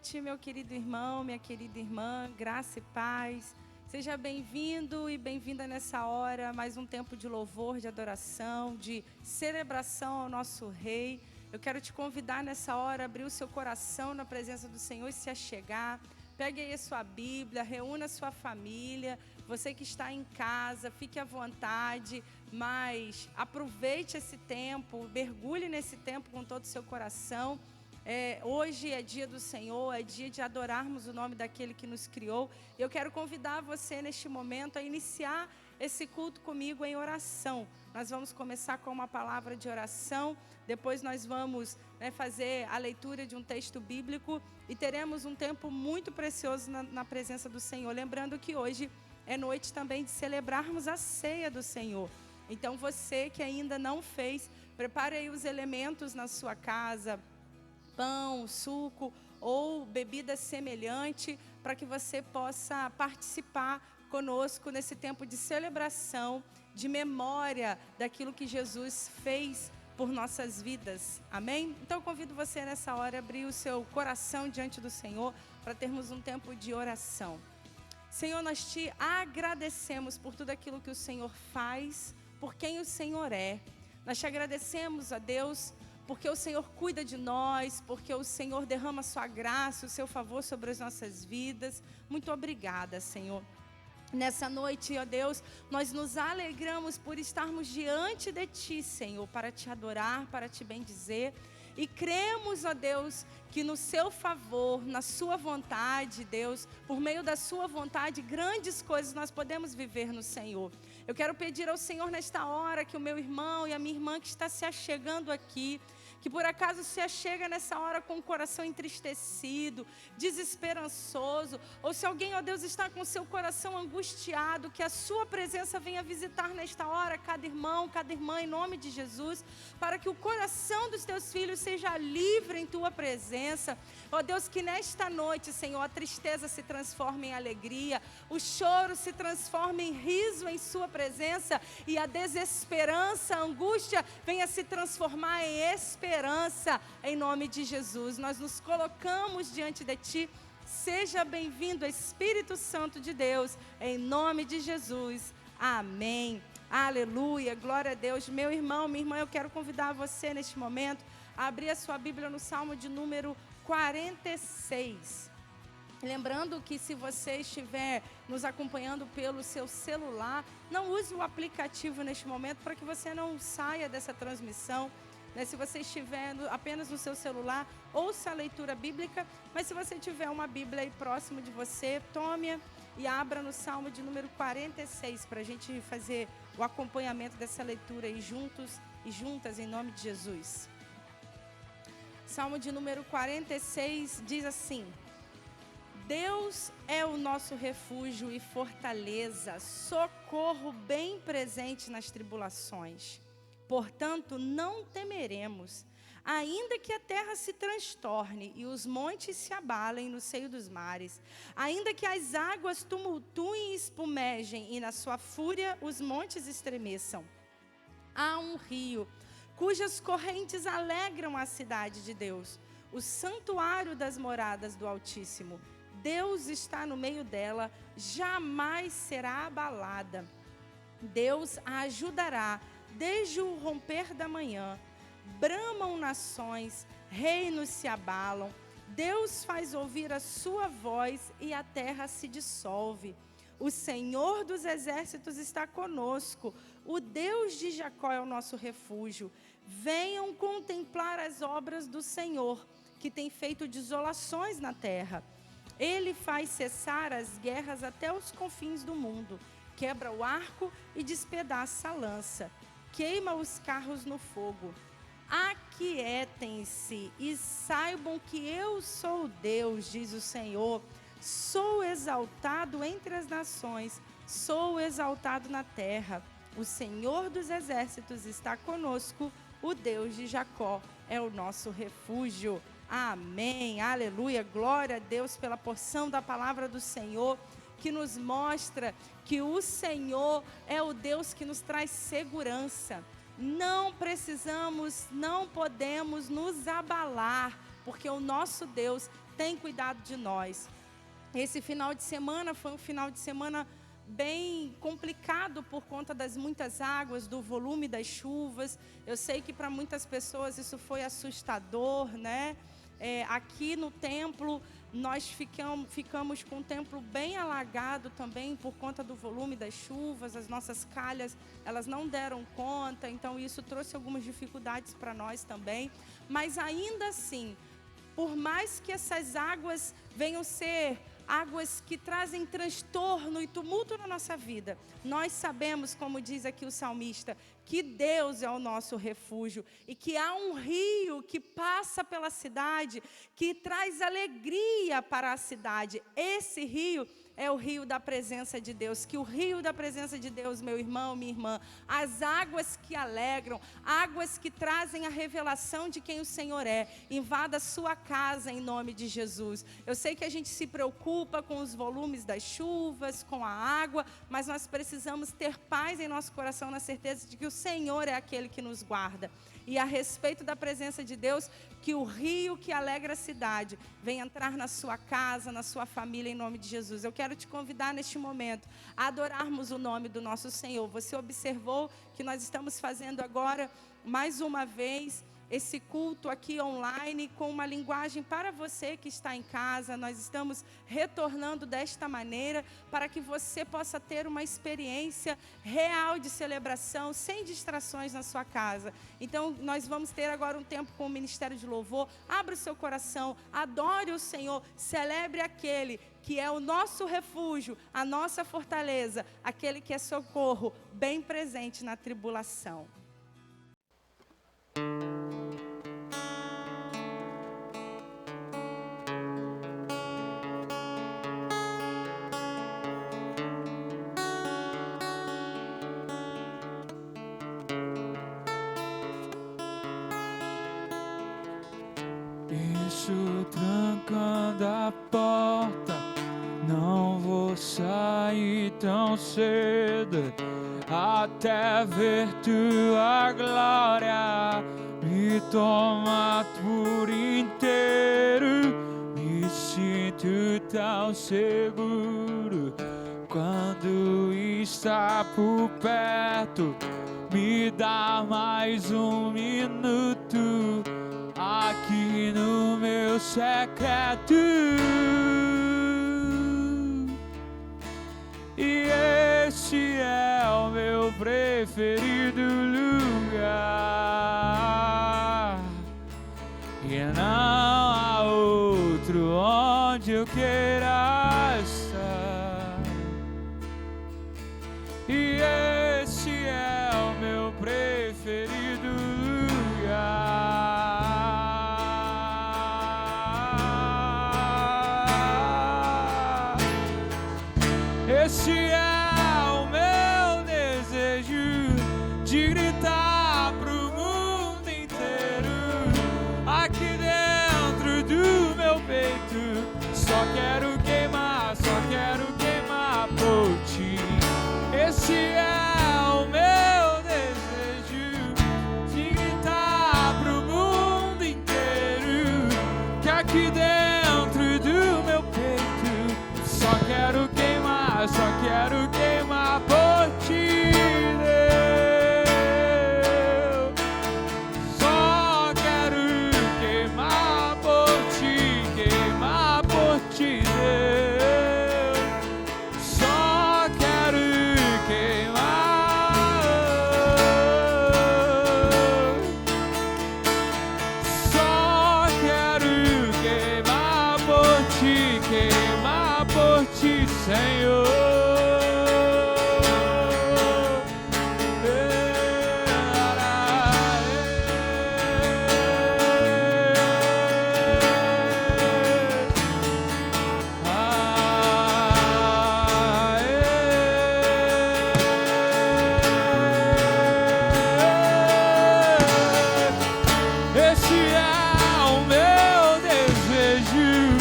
noite, meu querido irmão, minha querida irmã, graça e paz. Seja bem-vindo e bem-vinda nessa hora, mais um tempo de louvor, de adoração, de celebração ao nosso Rei. Eu quero te convidar nessa hora a abrir o seu coração na presença do Senhor e se achegar. Pegue aí a sua Bíblia, reúna a sua família. Você que está em casa, fique à vontade, mas aproveite esse tempo, mergulhe nesse tempo com todo o seu coração. Hoje é dia do Senhor, é dia de adorarmos o nome daquele que nos criou. Eu quero convidar você neste momento a iniciar esse culto comigo em oração. Nós vamos começar com uma palavra de oração, depois nós vamos fazer a leitura de um texto bíblico e teremos um tempo muito precioso na presença do Senhor. Lembrando que hoje é noite também de celebrarmos a ceia do Senhor. Então você que ainda não fez, prepare aí os elementos na sua casa, pão, suco ou bebida semelhante, para que você possa participar conosco nesse tempo de celebração, de memória daquilo que Jesus fez por nossas vidas. Amém? Então eu convido você nessa hora a abrir o seu coração diante do Senhor para termos um tempo de oração. Senhor, nós te agradecemos por tudo aquilo que o Senhor faz, por quem o Senhor é. Nós te agradecemos, a Deus, porque o Senhor cuida de nós, porque o Senhor derrama a sua graça, o seu favor sobre as nossas vidas. Muito obrigada, Senhor. Nessa noite, ó Deus, nós nos alegramos por estarmos diante de Ti, Senhor, para Te adorar, para Te bendizer. E cremos, ó Deus, que no Seu favor, na Sua vontade, Deus, por meio da Sua vontade, grandes coisas nós podemos viver no Senhor. Eu quero pedir ao Senhor nesta hora que o meu irmão e a minha irmã que está se achegando aqui, que por acaso se achega nessa hora com o coração entristecido, desesperançoso, ou se alguém, ó Deus, está com o seu coração angustiado, que a sua presença venha visitar nesta hora cada irmão, cada irmã, em nome de Jesus, para que o coração dos teus filhos seja livre em tua presença. Ó Deus, que nesta noite, Senhor, a tristeza se transforme em alegria, o choro se transforme em riso em sua presença e a desesperança, a angústia venha se transformar em esperança, em nome de Jesus. Nós nos colocamos diante de Ti. Seja bem-vindo, Espírito Santo de Deus, em nome de Jesus. Amém. Aleluia, glória a Deus. Meu irmão, minha irmã, eu quero convidar você neste momento a abrir a sua Bíblia no Salmo de número 46. Lembrando que se você estiver nos acompanhando pelo seu celular, não use o aplicativo neste momento para que você não saia dessa transmissão. Se você estiver apenas no seu celular, ouça a leitura bíblica, mas se você tiver uma Bíblia aí próximo de você, tome-a e abra no Salmo de número 46 para a gente fazer o acompanhamento dessa leitura aí juntos e juntas em nome de Jesus. Salmo de número 46 diz assim: Deus é o nosso refúgio e fortaleza, socorro bem presente nas tribulações. Portanto, não temeremos, ainda que a terra se transtorne e os montes se abalem no seio dos mares, ainda que as águas tumultuem e espumejem e na sua fúria os montes estremeçam. Há um rio cujas correntes alegram a cidade de Deus, o santuário das moradas do Altíssimo. Deus está no meio dela, jamais será abalada. Deus a ajudará desde o romper da manhã. Bramam nações, reinos se abalam. Deus faz ouvir a sua voz e a terra se dissolve. O Senhor dos exércitos está conosco. O Deus de Jacó é o nosso refúgio. Venham contemplar as obras do Senhor, que tem feito desolações na terra. Ele faz cessar as guerras até os confins do mundo. Quebra o arco e despedaça a lança. Queima os carros no fogo. Aquietem-se e saibam que eu sou Deus, diz o Senhor. Sou exaltado entre as nações, sou exaltado na terra. O Senhor dos exércitos está conosco, o Deus de Jacó é o nosso refúgio. Amém, aleluia, glória a Deus pela porção da palavra do Senhor, que nos mostra que o Senhor é o Deus que nos traz segurança. Não precisamos, não podemos nos abalar, porque o nosso Deus tem cuidado de nós. Esse final de semana foi um final de semana bem complicado por conta das muitas águas, do volume das chuvas. Eu sei que para muitas pessoas isso foi assustador, né? Aqui no templo, nós ficamos com o templo bem alagado também por conta do volume das chuvas. As nossas calhas, elas não deram conta, então isso trouxe algumas dificuldades para nós também. Mas ainda assim, por mais que essas águas venham ser águas que trazem transtorno e tumulto na nossa vida, nós sabemos, como diz aqui o salmista, que Deus é o nosso refúgio e que há um rio que passa pela cidade, que traz alegria para a cidade. Esse rio é o rio da presença de Deus. Que o rio da presença de Deus, meu irmão, minha irmã, as águas que alegram, águas que trazem a revelação de quem o Senhor é, invada a sua casa em nome de Jesus. Eu sei que a gente se preocupa com os volumes das chuvas, com a água, mas nós precisamos ter paz em nosso coração, na certeza de que o Senhor é aquele que nos guarda. E a respeito da presença de Deus, que o rio que alegra a cidade venha entrar na sua casa, na sua família, em nome de Jesus. Eu quero te convidar neste momento a adorarmos o nome do nosso Senhor. Você observou que nós estamos fazendo agora, mais uma vez, esse culto aqui online com uma linguagem para você que está em casa. Nós estamos retornando desta maneira para que você possa ter uma experiência real de celebração, sem distrações na sua casa. Então, nós vamos ter agora um tempo com o Ministério de Louvor. Abra o seu coração, adore o Senhor, celebre aquele que é o nosso refúgio, a nossa fortaleza, aquele que é socorro, bem presente na tribulação. Isso trancando a porta, não vou sair tão cedo, até ver tua glória me tomar por inteiro. Me sinto tão seguro quando está por perto. Me dá mais um minuto aqui no meu secreto. E esse é o meu preferido lugar, e não há outro onde eu queira estar. E esse é o meu preferido lugar. Esse é o meu desejo, de gritar pro mundo inteiro, aqui dentro do meu peito. Só quero queimar por ti. Esse é o meu desejo, de gritar pro mundo inteiro, que aqui dentro do meu peito só quero queimar por ti, Deus. Só quero queimar por ti, Deus. Só quero queimar. Só quero queimar por ti, Senhor. Esse é o meu desejo,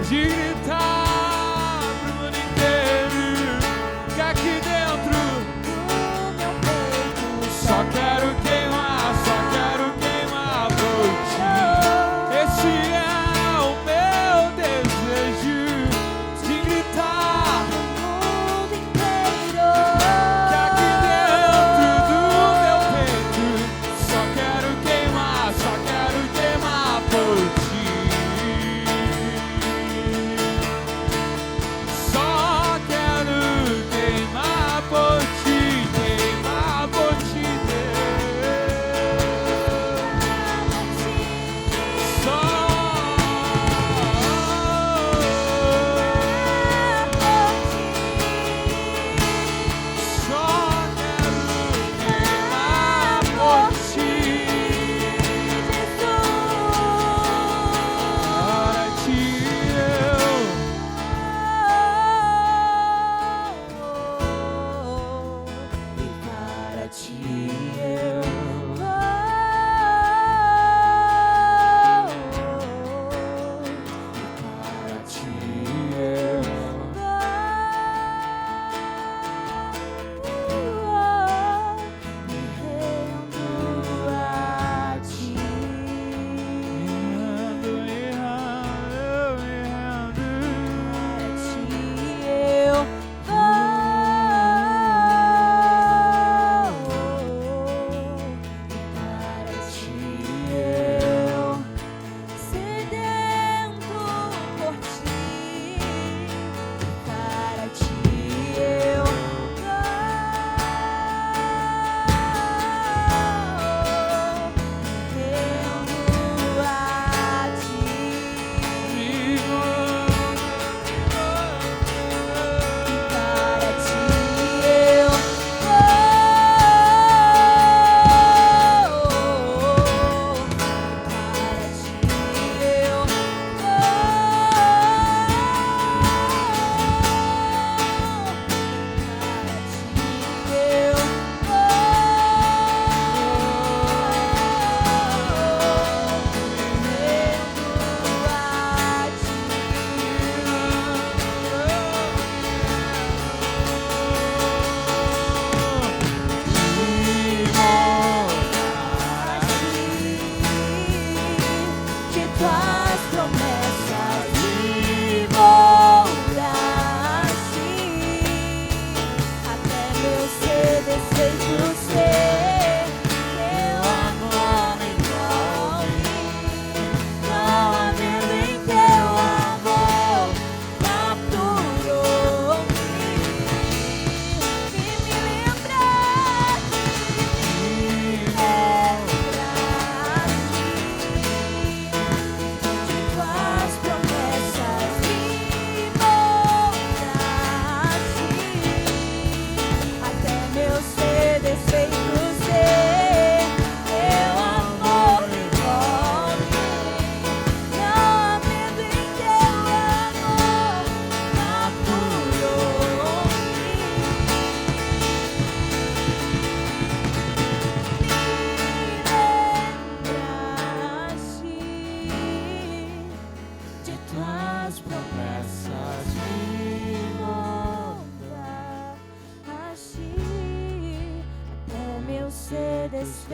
de gritar pro mundo inteiro.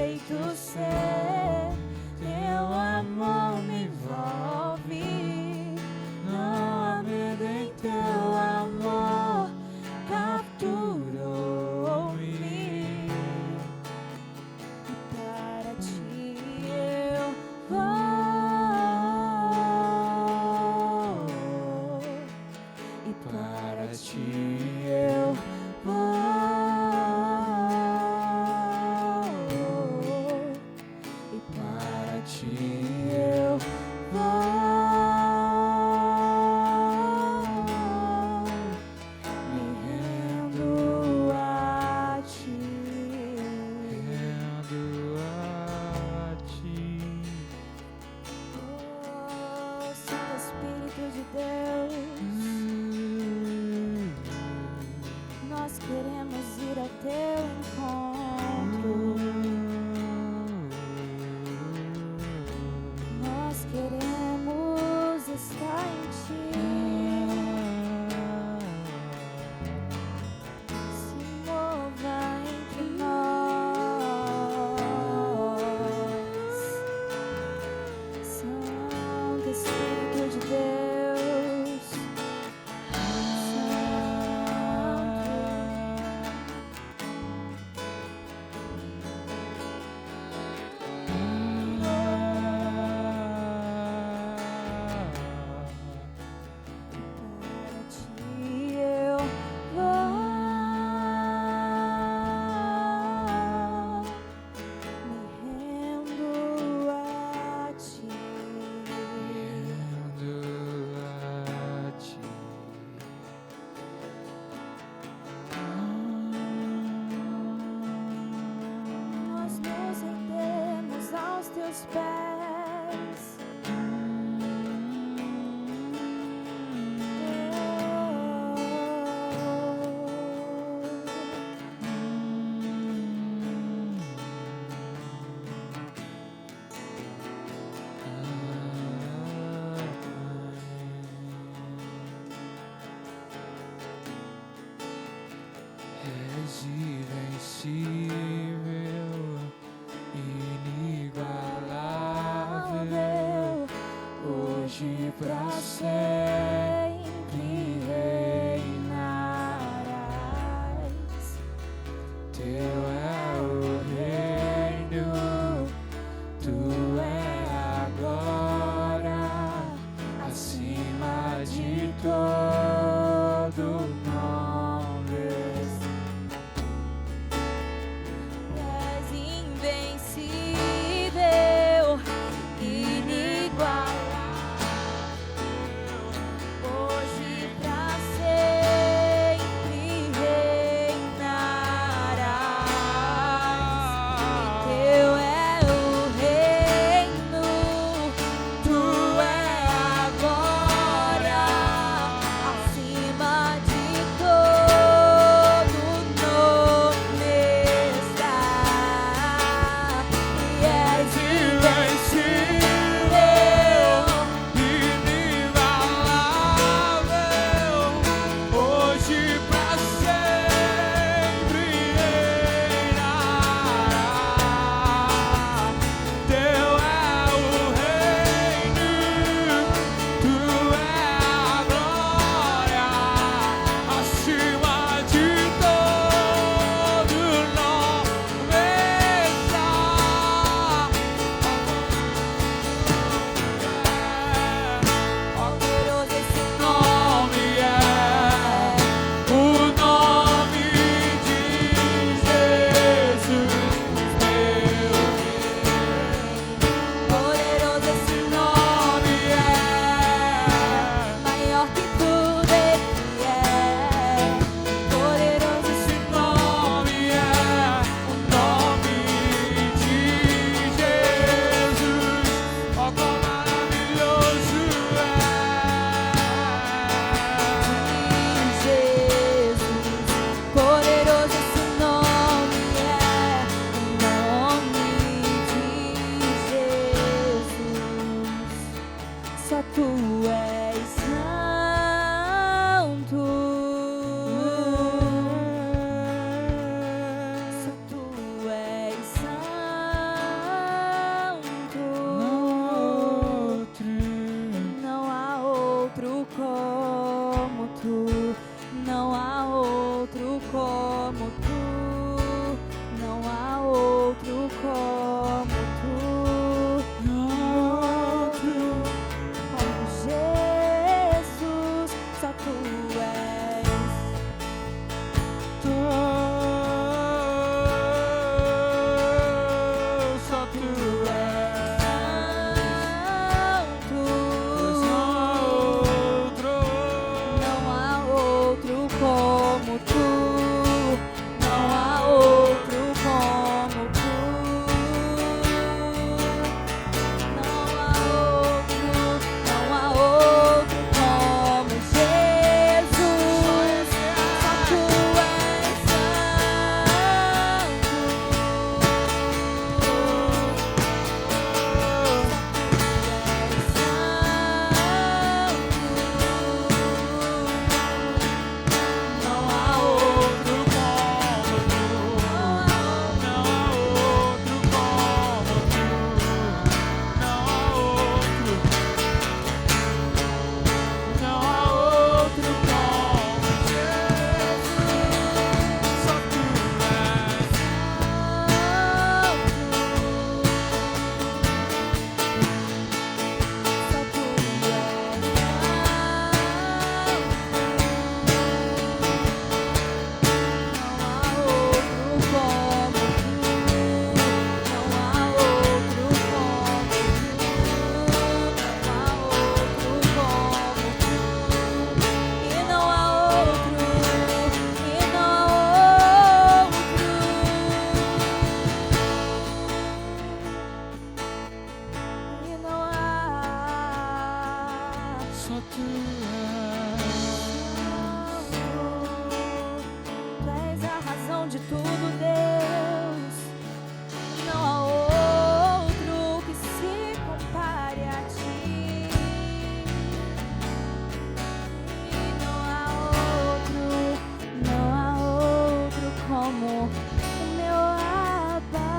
feito ser. Teu amor me envolve. Não há medo em teu amor. Capturou-me. E para ti eu vou. E para ti eu vou. E para ti eu vou. Me rendo a ti. Rendo a ti. Oh, Santo Espírito de Deus, nós queremos ir ao teu encontro. Nós queremos estar em ti. Se mova entre nós, Santo Espírito de Deus, para ti eu vou. Me rendo a ti. Rendo a ti. Nós nos rendemos aos teus pés. És invencível, inigualável, Hoje pra sempre reinarás. teu é o reino, tu é agora, acima de todo nome. És invencível, inigualável. Tu és a razão de tudo, Deus. Não há outro que se compare a ti. Não há outro como o meu Abba.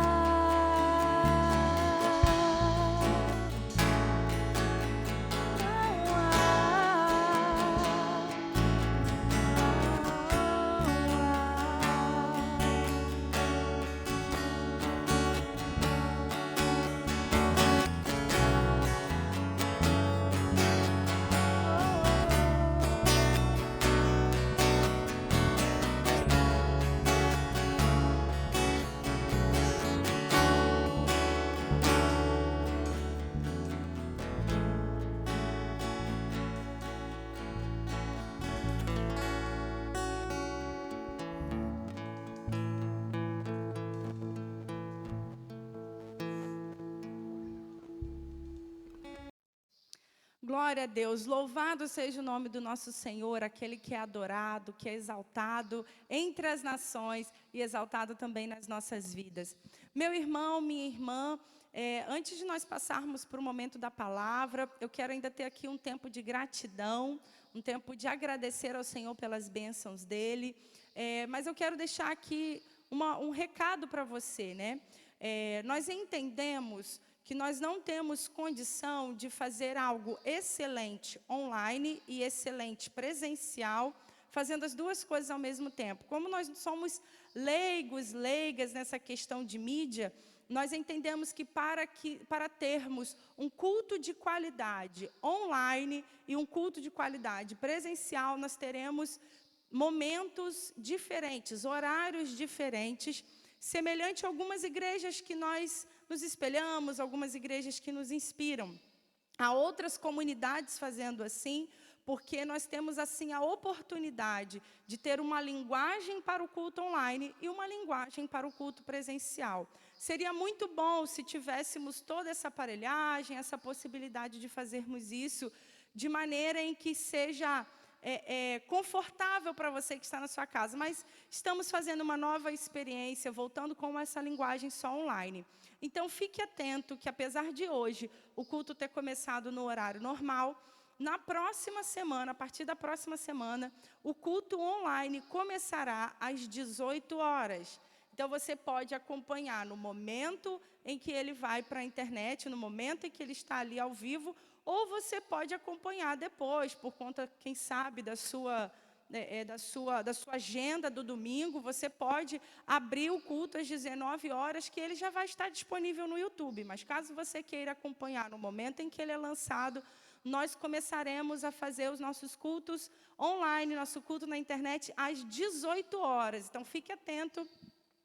Glória a Deus, louvado seja o nome do nosso Senhor, aquele que é adorado, que é exaltado entre as nações e exaltado também nas nossas vidas. Meu irmão, minha irmã, antes de nós passarmos para o momento da palavra, eu quero ainda ter aqui um tempo de gratidão, um tempo de agradecer ao Senhor pelas bênçãos dEle, mas eu quero deixar aqui um recado para você, né? Nós entendemos que nós não temos condição de fazer algo excelente online e excelente presencial, fazendo as duas coisas ao mesmo tempo. Como nós somos leigas nessa questão de mídia, nós entendemos que para termos um culto de qualidade online e um culto de qualidade presencial, nós teremos momentos diferentes, horários diferentes, semelhante a algumas igrejas que nós nos espelhamos, algumas igrejas que nos inspiram. Há outras comunidades fazendo assim, porque nós temos assim a oportunidade de ter uma linguagem para o culto online e uma linguagem para o culto presencial. Seria muito bom se tivéssemos toda essa aparelhagem, essa possibilidade de fazermos isso de maneira em que seja confortável para você que está na sua casa, mas estamos fazendo uma nova experiência, voltando com essa linguagem só online. Então, fique atento que, apesar de hoje o culto ter começado no horário normal, na próxima semana, a partir da próxima semana, o culto online começará às 18 horas. Então, você pode acompanhar no momento em que ele vai para a internet, no momento em que ele está ali ao vivo, ou você pode acompanhar depois, por conta, quem sabe, da sua agenda do domingo. Você pode abrir o culto às 19 horas, que ele já vai estar disponível no YouTube. Mas caso você queira acompanhar no momento em que ele é lançado, nós começaremos a fazer os nossos cultos online, nosso culto na internet, às 18 horas. Então, fique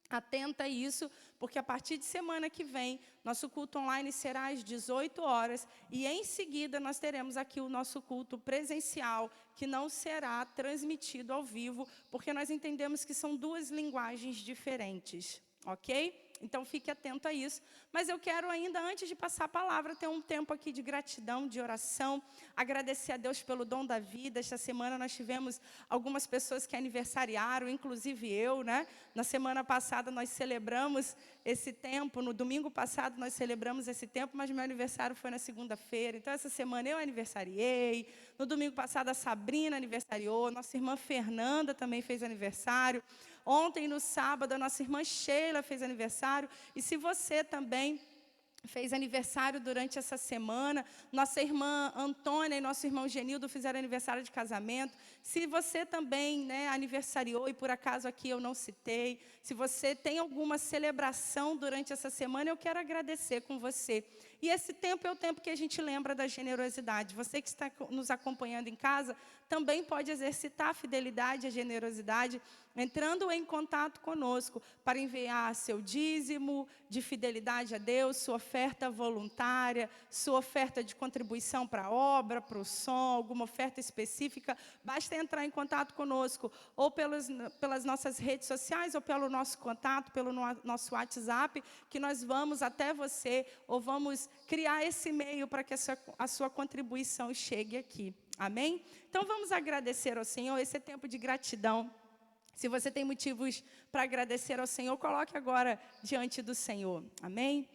atenta a isso, porque a partir de semana que vem, nosso culto online será às 18 horas, e em seguida nós teremos aqui o nosso culto presencial, que não será transmitido ao vivo, porque nós entendemos que são duas linguagens diferentes, ok? Então, fique atento a isso. Mas eu quero ainda, antes de passar a palavra, ter um tempo aqui de gratidão, de oração, agradecer a Deus pelo dom da vida. Esta semana nós tivemos algumas pessoas que aniversariaram, inclusive eu, né? Na semana passada nós celebramos esse tempo, no domingo passado nós celebramos esse tempo, mas meu aniversário foi na segunda-feira. Então, essa semana eu aniversariei. No domingo passado a Sabrina aniversariou, nossa irmã Fernanda também fez aniversário. Ontem, no sábado, a nossa irmã Sheila fez aniversário. E se você também fez aniversário durante essa semana, nossa irmã Antônia e nosso irmão Genildo fizeram aniversário de casamento. Se você também, né, aniversariou e por acaso aqui eu não citei, se você tem alguma celebração durante essa semana, eu quero agradecer com você. E esse tempo é o tempo que a gente lembra da generosidade. Você que está nos acompanhando em casa, também pode exercitar a fidelidade e a generosidade, entrando em contato conosco para enviar seu dízimo de fidelidade a Deus, sua oferta voluntária, sua oferta de contribuição para a obra, para o som, alguma oferta específica. Basta entrar em contato conosco, ou pelas nossas redes sociais, ou pelo nosso contato, pelo nosso WhatsApp, que nós vamos até você, ou vamos criar esse meio para que a sua contribuição chegue aqui. Amém? Então vamos agradecer ao Senhor, esse é tempo de gratidão. Se você tem motivos para agradecer ao Senhor, coloque agora diante do Senhor. Amém?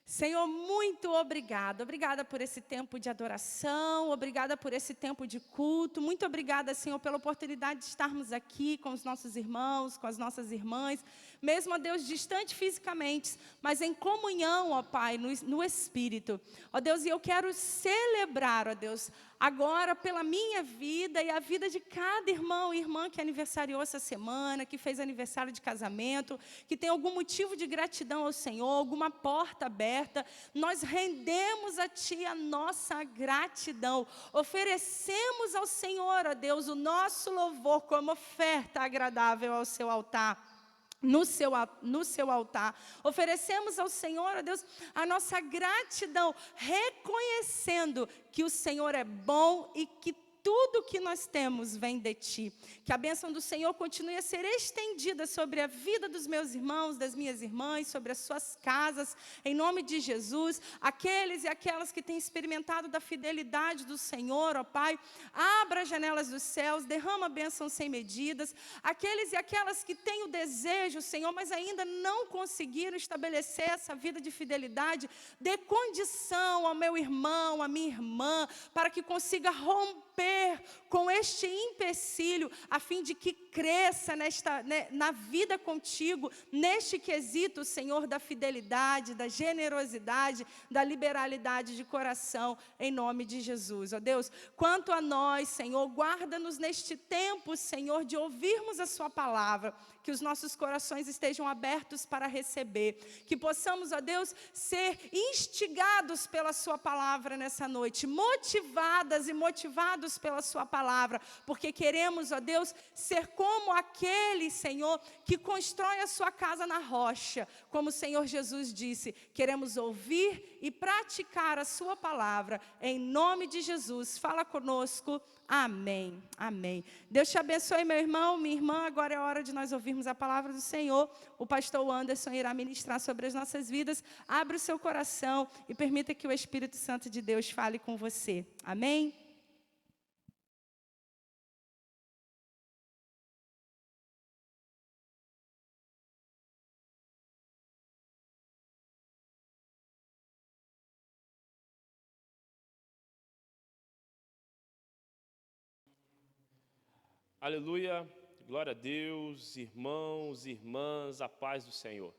Senhor, muito obrigada. Obrigada por esse tempo de adoração, obrigada por esse tempo de culto. Muito obrigada, Senhor, pela oportunidade de estarmos aqui com os nossos irmãos, com as nossas irmãs, mesmo, ó Deus, distante fisicamente, mas em comunhão, ó Pai, no Espírito. Ó Deus, e eu quero celebrar, ó Deus, agora pela minha vida e a vida de cada irmão e irmã que aniversariou essa semana, que fez aniversário de casamento, que tem algum motivo de gratidão ao Senhor, alguma porta aberta. Nós rendemos a Ti a nossa gratidão. Oferecemos ao Senhor, ó Deus, o nosso louvor como oferta agradável ao Seu altar. No seu altar, oferecemos ao Senhor, ó Deus, a nossa gratidão, reconhecendo que o Senhor é bom e que tudo que nós temos vem de Ti. Que a bênção do Senhor continue a ser estendida sobre a vida dos meus irmãos, das minhas irmãs, sobre as suas casas, em nome de Jesus. Aqueles e aquelas que têm experimentado da fidelidade do Senhor, ó Pai, abra as janelas dos céus, derrama bênçãos sem medidas. Aqueles e aquelas que têm o desejo, Senhor, mas ainda não conseguiram estabelecer essa vida de fidelidade, dê condição ao meu irmão, à minha irmã, para que consiga romper com este empecilho, a fim de que cresça na vida contigo, neste quesito, Senhor, da fidelidade, da generosidade, da liberalidade de coração, em nome de Jesus. Ó Deus, quanto a nós, Senhor, guarda-nos neste tempo, Senhor, de ouvirmos a Sua palavra, que os nossos corações estejam abertos para receber, que possamos, ó Deus, ser instigados pela Sua palavra nessa noite, motivadas e motivados pela Sua palavra, porque queremos, ó Deus, ser como aquele, Senhor, que constrói a sua casa na rocha, como o Senhor Jesus disse, queremos ouvir e praticar a Sua palavra, em nome de Jesus. Fala conosco, amém, amém. Deus te abençoe, meu irmão, minha irmã. Agora é hora de nós ouvirmos a palavra do Senhor. O pastor Anderson irá ministrar sobre as nossas vidas. Abra o seu coração e permita que o Espírito Santo de Deus fale com você, amém? Aleluia, glória a Deus, irmãos, irmãs, a paz do Senhor.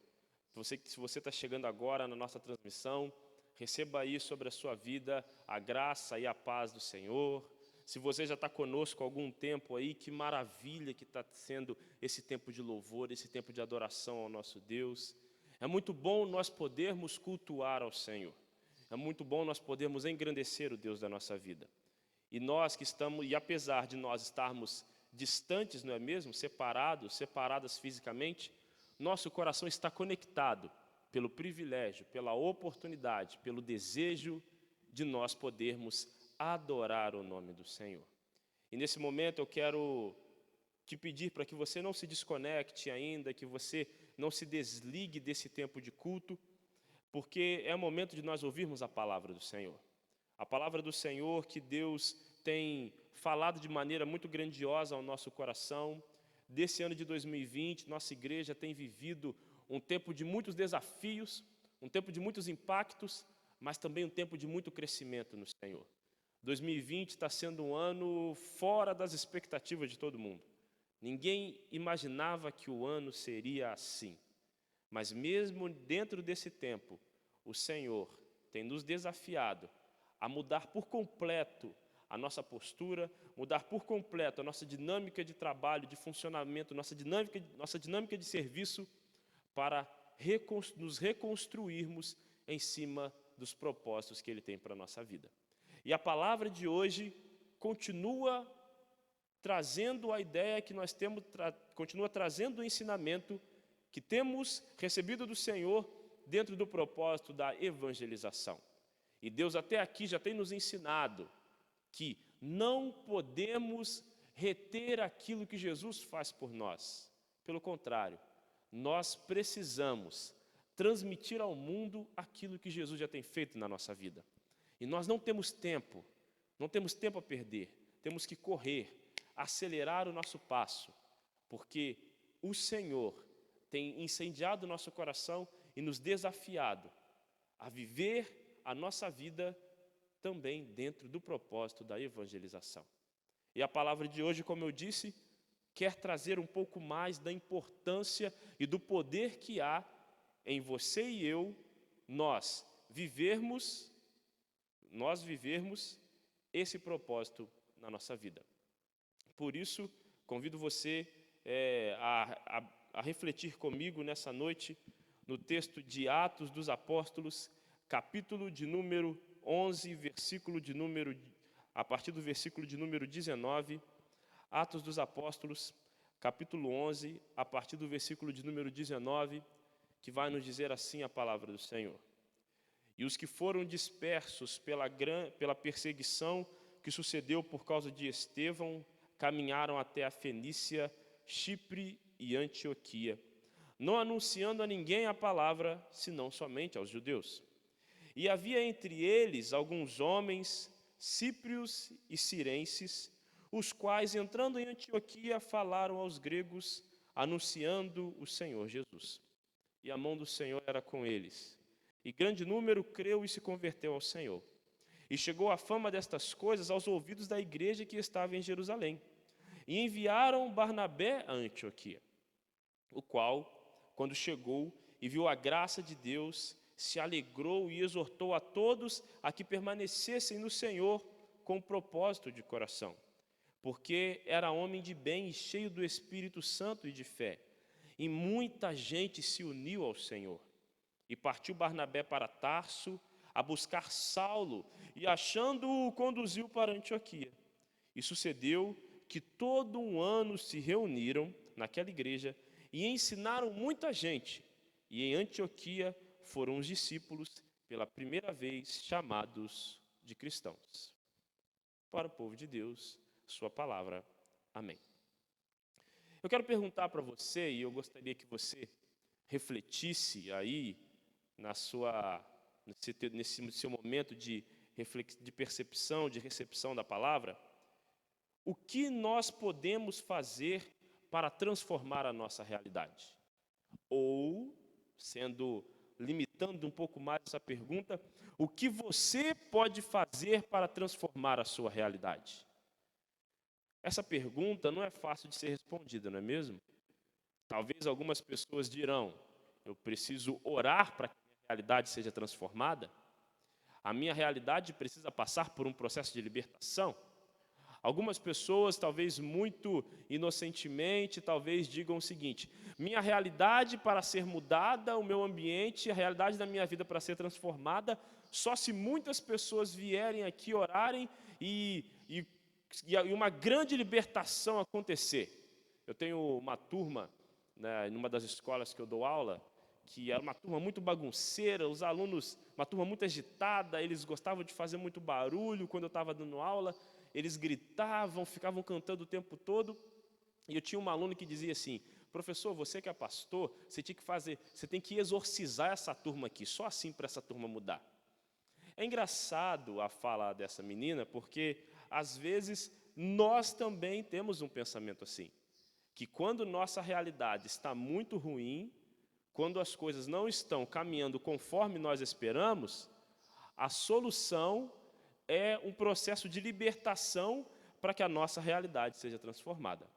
Se você está chegando agora na nossa transmissão, receba aí sobre a sua vida a graça e a paz do Senhor. Se você já está conosco há algum tempo aí, que maravilha que está sendo esse tempo de louvor, esse tempo de adoração ao nosso Deus. É muito bom nós podermos cultuar ao Senhor. É muito bom nós podermos engrandecer o Deus da nossa vida. E nós que estamos, e apesar de nós estarmos distantes, não é mesmo? Separadas fisicamente, nosso coração está conectado pelo privilégio, pela oportunidade, pelo desejo de nós podermos adorar o nome do Senhor. E nesse momento eu quero te pedir para que você não se desconecte ainda, que você não se desligue desse tempo de culto, porque é o momento de nós ouvirmos a palavra do Senhor. A palavra do Senhor que Deus tem falado de maneira muito grandiosa ao nosso coração. Desse ano de 2020, nossa igreja tem vivido um tempo de muitos desafios, um tempo de muitos impactos, mas também um tempo de muito crescimento no Senhor. 2020 está sendo um ano fora das expectativas de todo mundo. Ninguém imaginava que o ano seria assim. Mas mesmo dentro desse tempo, o Senhor tem nos desafiado a mudar por completo a nossa postura, mudar por completo a nossa dinâmica de trabalho, de funcionamento, nossa dinâmica de serviço, para nos reconstruirmos em cima dos propósitos que Ele tem para a nossa vida. E a palavra de hoje continua trazendo a ideia que nós temos, continua trazendo o ensinamento que temos recebido do Senhor dentro do propósito da evangelização. E Deus até aqui já tem nos ensinado que não podemos reter aquilo que Jesus faz por nós. Pelo contrário, nós precisamos transmitir ao mundo aquilo que Jesus já tem feito na nossa vida. E nós não temos tempo a perder. temos que correr, acelerar o nosso passo, porque o Senhor tem incendiado o nosso coração e nos desafiado a viver a nossa vida também dentro do propósito da evangelização. E a palavra de hoje, como eu disse, quer trazer um pouco mais da importância e do poder que há em você e eu, nós vivermos esse propósito na nossa vida. Por isso, convido você a refletir comigo nessa noite no texto de Atos dos Apóstolos, capítulo de número 11, a partir do versículo de número 19, Atos dos Apóstolos, capítulo 11, a partir do versículo de número 19, que vai nos dizer assim a palavra do Senhor. E os que foram dispersos pela perseguição que sucedeu por causa de Estevão, caminharam até a Fenícia, Chipre e Antioquia, não anunciando a ninguém a palavra, senão somente aos judeus. E havia entre eles alguns homens, cíprios e cirenses, os quais, entrando em Antioquia, falaram aos gregos, anunciando o Senhor Jesus. E a mão do Senhor era com eles. E grande número creu e se converteu ao Senhor. E chegou a fama destas coisas aos ouvidos da igreja que estava em Jerusalém. E enviaram Barnabé a Antioquia, o qual, quando chegou e viu a graça de Deus, se alegrou e exortou a todos a que permanecessem no Senhor com propósito de coração, porque era homem de bem e cheio do Espírito Santo e de fé. E muita gente se uniu ao Senhor. E partiu Barnabé para Tarso a buscar Saulo, e achando-o, conduziu para Antioquia. E sucedeu que todo um ano se reuniram naquela igreja e ensinaram muita gente. E em Antioquia foram os discípulos, pela primeira vez, chamados de cristãos. Para o povo de Deus, sua palavra. Amém. Eu quero perguntar para você, e eu gostaria que você refletisse aí nesse seu momento de percepção, de recepção da palavra, o que nós podemos fazer para transformar a nossa realidade? Ou, limitando um pouco mais essa pergunta, o que você pode fazer para transformar a sua realidade? Essa pergunta não é fácil de ser respondida, não é mesmo? Talvez algumas pessoas dirão, eu preciso orar para que a minha realidade seja transformada? A minha realidade precisa passar por um processo de libertação? Algumas pessoas, talvez muito inocentemente, talvez digam o seguinte: minha realidade para ser mudada, o meu ambiente, a realidade da minha vida para ser transformada, só se muitas pessoas vierem aqui orarem e uma grande libertação acontecer. Eu tenho uma turma, né, numa das escolas que eu dou aula, que era uma turma muito bagunceira, os alunos, uma turma muito agitada, eles gostavam de fazer muito barulho quando eu estava dando aula. Eles gritavam, ficavam cantando o tempo todo. E eu tinha um aluno que dizia assim: professor, você que é pastor, você tem que exorcizar essa turma aqui, só assim para essa turma mudar. É engraçado a fala dessa menina, porque às vezes nós também temos um pensamento assim, que quando nossa realidade está muito ruim, quando as coisas não estão caminhando conforme nós esperamos, a solução é um processo de libertação para que a nossa realidade seja transformada.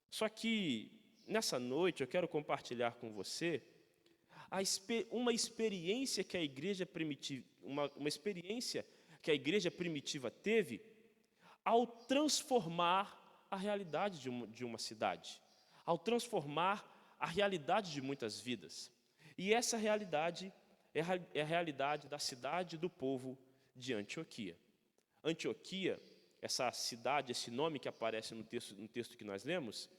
Só que, nessa noite, eu quero compartilhar com você uma experiência que a igreja primitiva, uma experiência que a igreja primitiva teve ao transformar a realidade de uma cidade, ao transformar a realidade de muitas vidas. E essa realidade é a realidade da cidade do povo de Antioquia. Antioquia, essa cidade, esse nome que aparece no texto que nós lemos,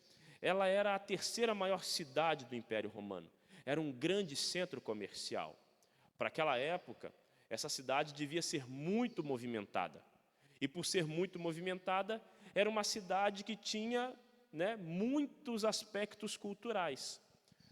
ela era a terceira maior cidade do Império Romano. Era um grande centro comercial. Para aquela época, essa cidade devia ser muito movimentada. E por ser muito movimentada, era uma cidade que tinha, muitos aspectos culturais.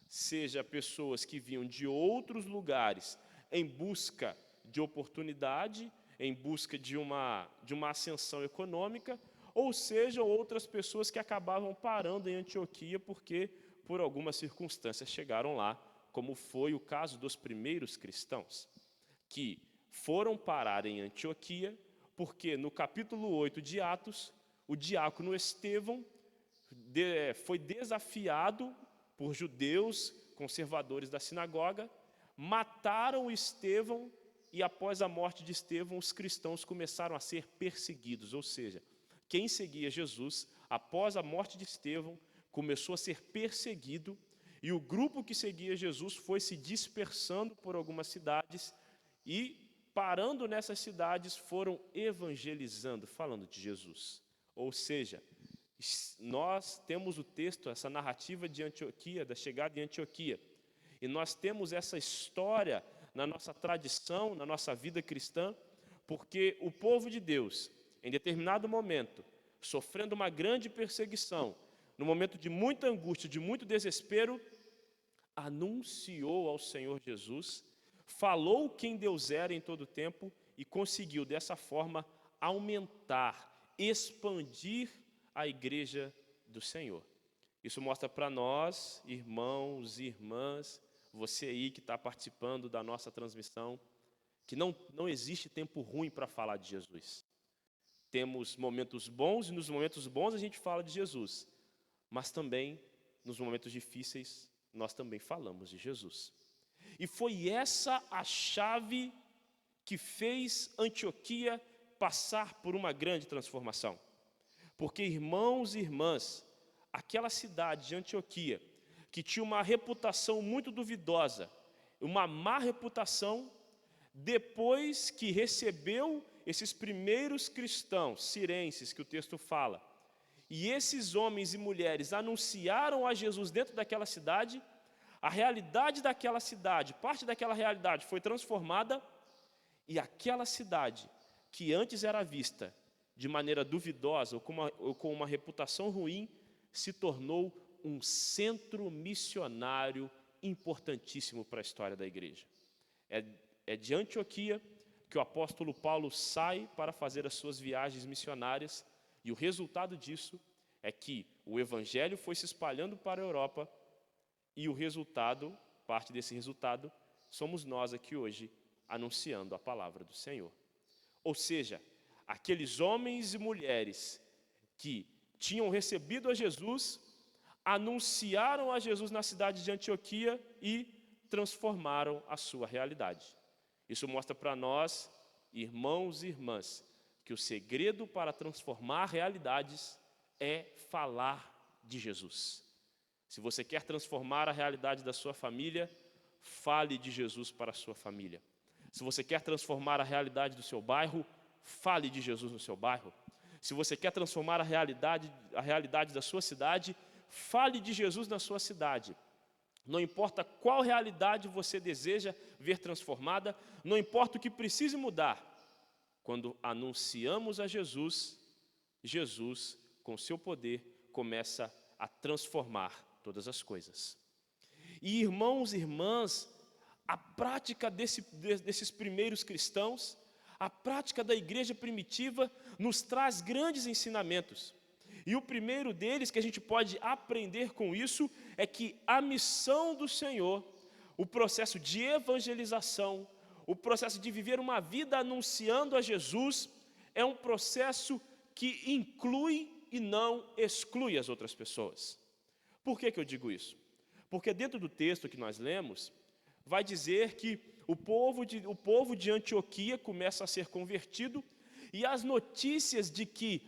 Seja pessoas que vinham de outros lugares em busca de oportunidade, em busca de uma ascensão econômica, ou sejam outras pessoas que acabavam parando em Antioquia porque, por algumas circunstâncias, chegaram lá, como foi o caso dos primeiros cristãos, que foram parar em Antioquia porque, no capítulo 8 de Atos, o diácono Estevão foi desafiado por judeus conservadores da sinagoga, mataram Estevão e, após a morte de Estevão, os cristãos começaram a ser perseguidos, ou seja, quem seguia Jesus, após a morte de Estevão, começou a ser perseguido, e o grupo que seguia Jesus foi se dispersando por algumas cidades e, parando nessas cidades, foram evangelizando, falando de Jesus. Ou seja, nós temos o texto, essa narrativa de Antioquia, da chegada em Antioquia, e nós temos essa história na nossa tradição, na nossa vida cristã, porque o povo de Deus, em determinado momento, sofrendo uma grande perseguição, no momento de muita angústia, de muito desespero, anunciou ao Senhor Jesus, falou quem Deus era em todo o tempo e conseguiu, dessa forma, aumentar, expandir a igreja do Senhor. Isso mostra para nós, irmãos e irmãs, você aí que está participando da nossa transmissão, que não existe tempo ruim para falar de Jesus. Temos momentos bons, e nos momentos bons a gente fala de Jesus, mas também, nos momentos difíceis, nós também falamos de Jesus. E foi essa a chave que fez Antioquia passar por uma grande transformação. Porque, irmãos e irmãs, aquela cidade de Antioquia, que tinha uma reputação muito duvidosa, uma má reputação, depois que recebeu esses primeiros cristãos cirenses que o texto fala, e esses homens e mulheres anunciaram a Jesus dentro daquela cidade, a realidade daquela cidade, parte daquela realidade foi transformada, e aquela cidade, que antes era vista de maneira duvidosa ou com uma reputação ruim, se tornou um centro missionário importantíssimo para a história da igreja. É de Antioquia que o apóstolo Paulo sai para fazer as suas viagens missionárias, e o resultado disso é que o evangelho foi se espalhando para a Europa, e o resultado, parte desse resultado, somos nós aqui hoje anunciando a palavra do Senhor. Ou seja, aqueles homens e mulheres que tinham recebido a Jesus, anunciaram a Jesus na cidade de Antioquia e transformaram a sua realidade. Isso mostra para nós, irmãos e irmãs, que o segredo para transformar realidades é falar de Jesus. Se você quer transformar a realidade da sua família, fale de Jesus para a sua família. Se você quer transformar a realidade do seu bairro, fale de Jesus no seu bairro. Se você quer transformar a realidade da sua cidade, fale de Jesus na sua cidade. Não importa qual realidade você deseja ver transformada, não importa o que precise mudar. Quando anunciamos a Jesus, Jesus, com seu poder, começa a transformar todas as coisas. E, irmãos e irmãs, a prática desses primeiros cristãos, a prática da igreja primitiva, nos traz grandes ensinamentos. E o primeiro deles que a gente pode aprender com isso é que a missão do Senhor, o processo de evangelização, o processo de viver uma vida anunciando a Jesus, é um processo que inclui e não exclui as outras pessoas. Por que eu digo isso? Porque dentro do texto que nós lemos, vai dizer que o povo de Antioquia começa a ser convertido, e as notícias de que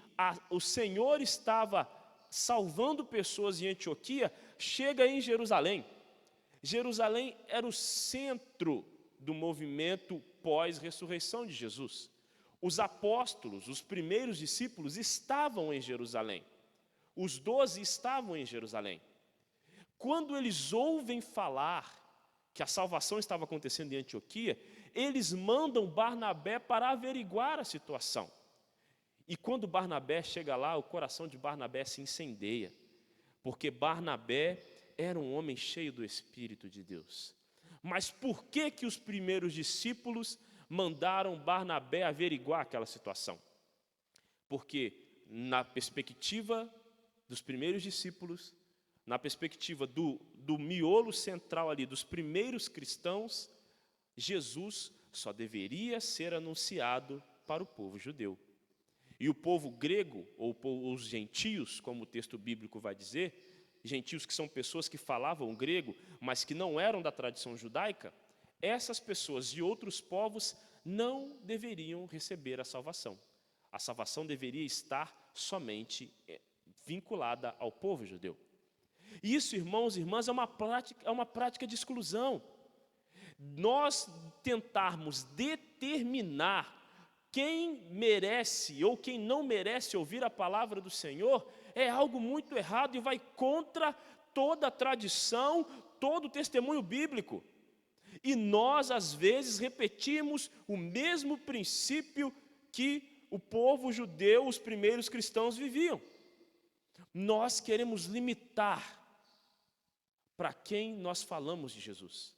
o Senhor estava salvando pessoas em Antioquia chega em Jerusalém. Jerusalém era o centro do movimento pós-ressurreição de Jesus. Os apóstolos, os primeiros discípulos, estavam em Jerusalém. Os 12 estavam em Jerusalém. Quando eles ouvem falar que a salvação estava acontecendo em Antioquia, eles mandam Barnabé para averiguar a situação. E quando Barnabé chega lá, o coração de Barnabé se incendeia, porque Barnabé era um homem cheio do Espírito de Deus. Mas por que os primeiros discípulos mandaram Barnabé averiguar aquela situação? Porque na perspectiva dos primeiros discípulos, na perspectiva do miolo central ali, dos primeiros cristãos, Jesus só deveria ser anunciado para o povo judeu. E o povo grego, ou os gentios, como o texto bíblico vai dizer, gentios que são pessoas que falavam grego, mas que não eram da tradição judaica, essas pessoas de outros povos não deveriam receber a salvação. A salvação deveria estar somente vinculada ao povo judeu. E isso, irmãos e irmãs, é uma prática de exclusão. Nós tentarmos determinar quem merece ou quem não merece ouvir a palavra do Senhor é algo muito errado e vai contra toda a tradição, todo o testemunho bíblico. E nós, às vezes, repetimos o mesmo princípio que o povo judeu, os primeiros cristãos, viviam. Nós queremos limitar para quem nós falamos de Jesus.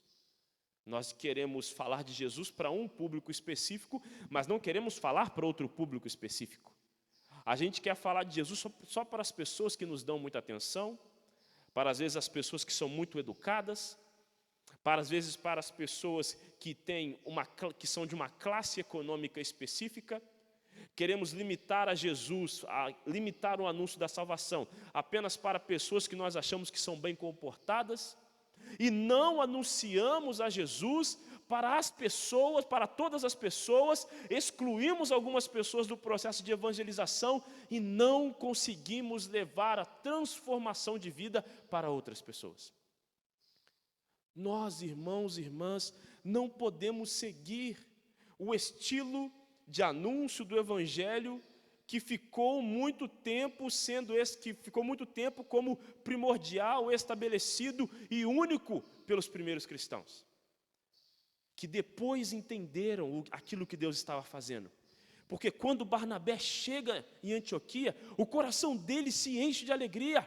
Nós queremos falar de Jesus para um público específico, mas não queremos falar para outro público específico. A gente quer falar de Jesus só para as pessoas que nos dão muita atenção, para às vezes as pessoas que são muito educadas, para às vezes para as pessoas que são de uma classe econômica específica. Queremos limitar a Jesus, limitar o anúncio da salvação apenas para pessoas que nós achamos que são bem comportadas, e não anunciamos a Jesus para as pessoas, para todas as pessoas, excluímos algumas pessoas do processo de evangelização e não conseguimos levar a transformação de vida para outras pessoas. Nós, irmãos e irmãs, não podemos seguir o estilo de anúncio do Evangelho que ficou muito tempo como primordial, estabelecido e único pelos primeiros cristãos, que depois entenderam aquilo que Deus estava fazendo. Porque quando Barnabé chega em Antioquia, o coração dele se enche de alegria.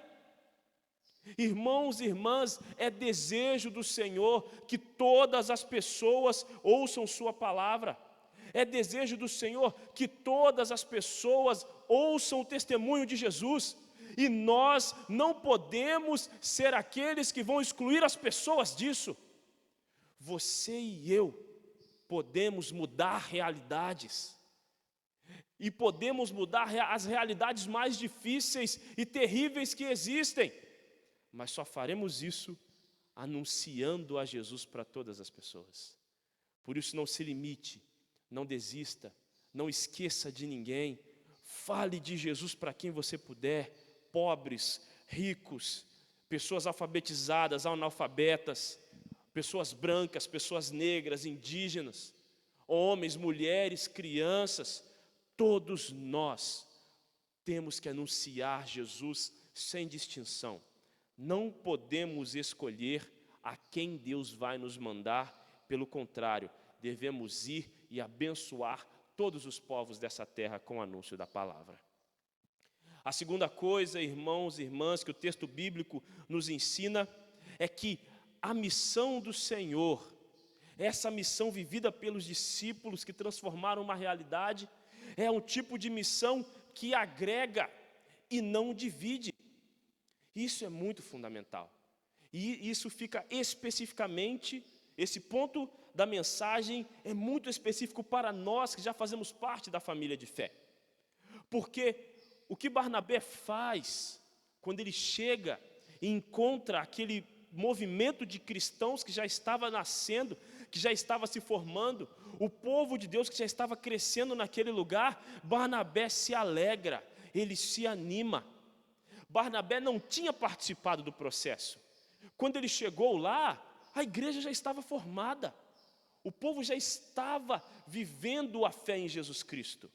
Irmãos e irmãs, é desejo do Senhor que todas as pessoas ouçam sua palavra. É desejo do Senhor que todas as pessoas ouçam o testemunho de Jesus. E nós não podemos ser aqueles que vão excluir as pessoas disso. Você e eu podemos mudar realidades. E podemos mudar as realidades mais difíceis e terríveis que existem. Mas só faremos isso anunciando a Jesus para todas as pessoas. Por isso, não se limite. Não desista, não esqueça de ninguém, fale de Jesus para quem você puder, pobres, ricos, pessoas alfabetizadas, analfabetas, pessoas brancas, pessoas negras, indígenas, homens, mulheres, crianças, todos nós temos que anunciar Jesus sem distinção. Não podemos escolher a quem Deus vai nos mandar, pelo contrário, devemos ir e abençoar todos os povos dessa terra com o anúncio da palavra. A segunda coisa, irmãos e irmãs, que o texto bíblico nos ensina é que a missão do Senhor, essa missão vivida pelos discípulos que transformaram uma realidade, é um tipo de missão que agrega e não divide. Isso é muito fundamental. E isso fica especificamente, esse ponto da mensagem é muito específico para nós que já fazemos parte da família de fé. Porque o que Barnabé faz quando ele chega e encontra aquele movimento de cristãos que já estava nascendo, que já estava se formando, o povo de Deus que já estava crescendo naquele lugar, Barnabé se alegra, ele se anima. Barnabé não tinha participado do processo. Quando ele chegou lá, a igreja já estava formada. O povo já estava vivendo a fé em Jesus Cristo.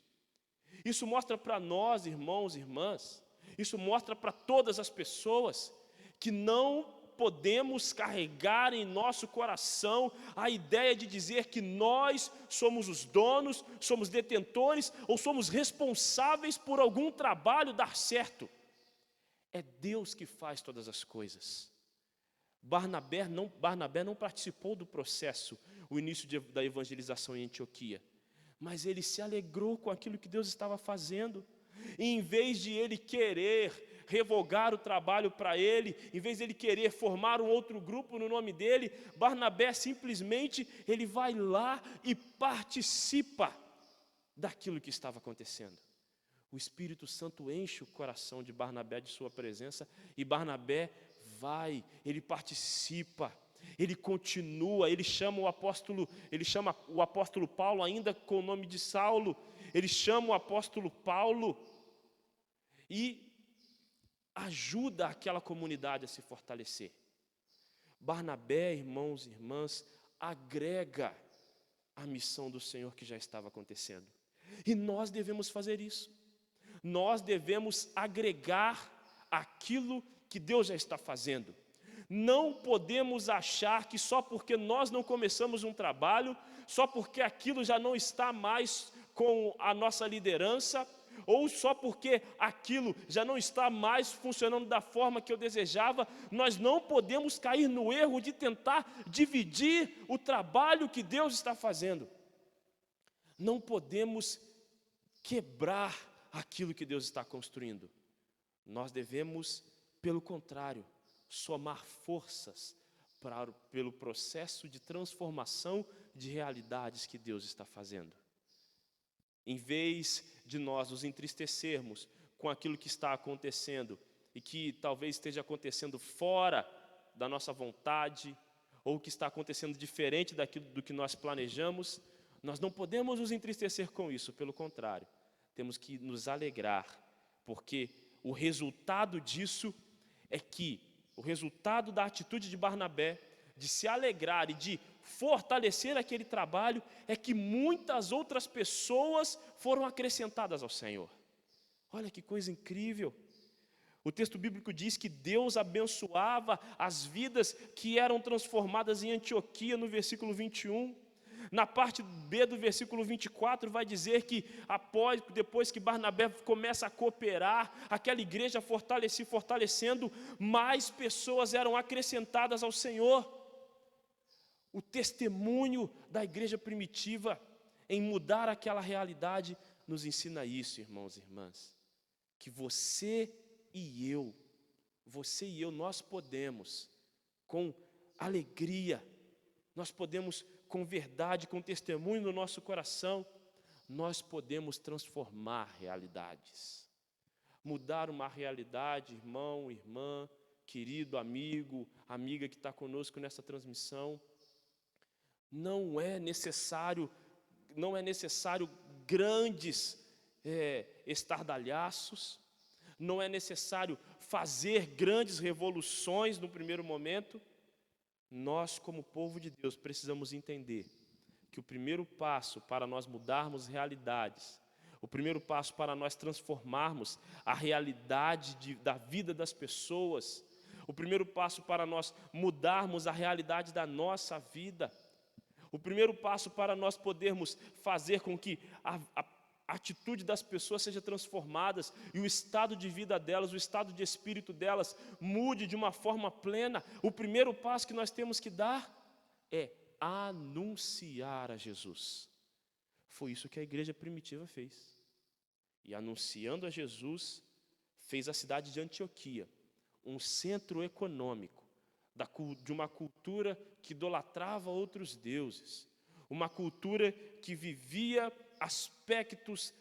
Isso mostra para nós, irmãos e irmãs, isso mostra para todas as pessoas que não podemos carregar em nosso coração a ideia de dizer que nós somos os donos, somos detentores ou somos responsáveis por algum trabalho dar certo. É Deus que faz todas as coisas. Barnabé não participou do processo, o início da evangelização em Antioquia, mas ele se alegrou com aquilo que Deus estava fazendo. E em vez de ele querer revogar o trabalho para ele, em vez de ele querer formar um outro grupo no nome dele, Barnabé simplesmente ele vai lá e participa daquilo que estava acontecendo. O Espírito Santo enche o coração de Barnabé de sua presença, e Barnabé vai, ele participa, ele continua, ele chama o apóstolo Paulo, ainda com o nome de Saulo, ele chama o apóstolo Paulo e ajuda aquela comunidade a se fortalecer. Barnabé, irmãos e irmãs, agrega a missão do Senhor que já estava acontecendo. E nós devemos fazer isso. Nós devemos agregar aquilo que Deus já está fazendo. Não podemos achar que só porque nós não começamos um trabalho, só porque aquilo já não está mais com a nossa liderança, ou só porque aquilo já não está mais funcionando da forma que eu desejava, nós não podemos cair no erro de tentar dividir o trabalho que Deus está fazendo. Não podemos quebrar aquilo que Deus está construindo. Nós devemos, pelo contrário, somar forças pelo processo de transformação de realidades que Deus está fazendo. Em vez de nós nos entristecermos com aquilo que está acontecendo e que talvez esteja acontecendo fora da nossa vontade, ou que está acontecendo diferente do que nós planejamos, nós não podemos nos entristecer com isso, pelo contrário, temos que nos alegrar, porque o resultado disso é que, o resultado da atitude de Barnabé, de se alegrar e de fortalecer aquele trabalho, é que muitas outras pessoas foram acrescentadas ao Senhor. Olha que coisa incrível! O texto bíblico diz que Deus abençoava as vidas que eram transformadas em Antioquia, no versículo 21. Na parte B do versículo 24 vai dizer que depois que Barnabé começa a cooperar, aquela igreja fortalecendo, mais pessoas eram acrescentadas ao Senhor. O testemunho da igreja primitiva em mudar aquela realidade nos ensina isso, irmãos e irmãs, que você e eu, nós podemos, com alegria, nós podemos, com verdade, com testemunho no nosso coração, nós podemos transformar realidades. Mudar uma realidade, irmão, irmã, querido amigo, amiga que está conosco nessa transmissão, não é necessário grandes estardalhaços, não é necessário fazer grandes revoluções no primeiro momento. Nós, como povo de Deus, precisamos entender que o primeiro passo para nós mudarmos realidades, o primeiro passo para nós transformarmos a realidade da vida das pessoas, o primeiro passo para nós mudarmos a realidade da nossa vida, o primeiro passo para nós podermos fazer com que a atitude das pessoas seja transformada e o estado de vida delas, o estado de espírito delas mude de uma forma plena, o primeiro passo que nós temos que dar é anunciar a Jesus. Foi isso que a igreja primitiva fez. E anunciando a Jesus, fez a cidade de Antioquia um centro econômico de uma cultura que idolatrava outros deuses, uma cultura que vivia aspectos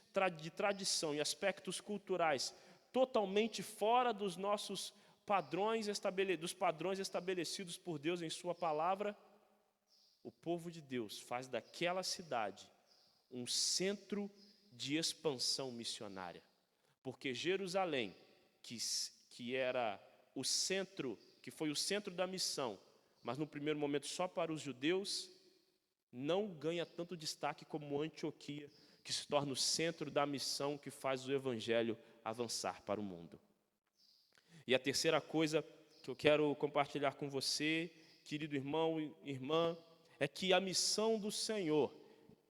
de tradição e aspectos culturais totalmente fora dos nossos padrões estabelecidos por Deus em sua palavra. O povo de Deus faz daquela cidade um centro de expansão missionária, porque Jerusalém, que era o centro, que foi o centro da missão, mas no primeiro momento só para os judeus, não ganha tanto destaque como Antioquia, que se torna o centro da missão que faz o evangelho avançar para o mundo. E a terceira coisa que eu quero compartilhar com você, querido irmão e irmã, é que a missão do Senhor,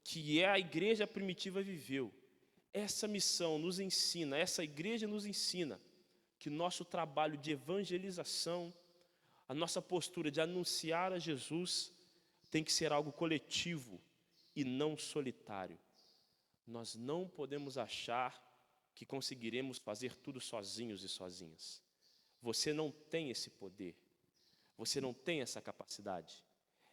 que a igreja primitiva viveu, essa missão nos ensina, essa igreja nos ensina que nosso trabalho de evangelização, a nossa postura de anunciar a Jesus tem que ser algo coletivo e não solitário. Nós não podemos achar que conseguiremos fazer tudo sozinhos e sozinhas. Você não tem esse poder. Você não tem essa capacidade.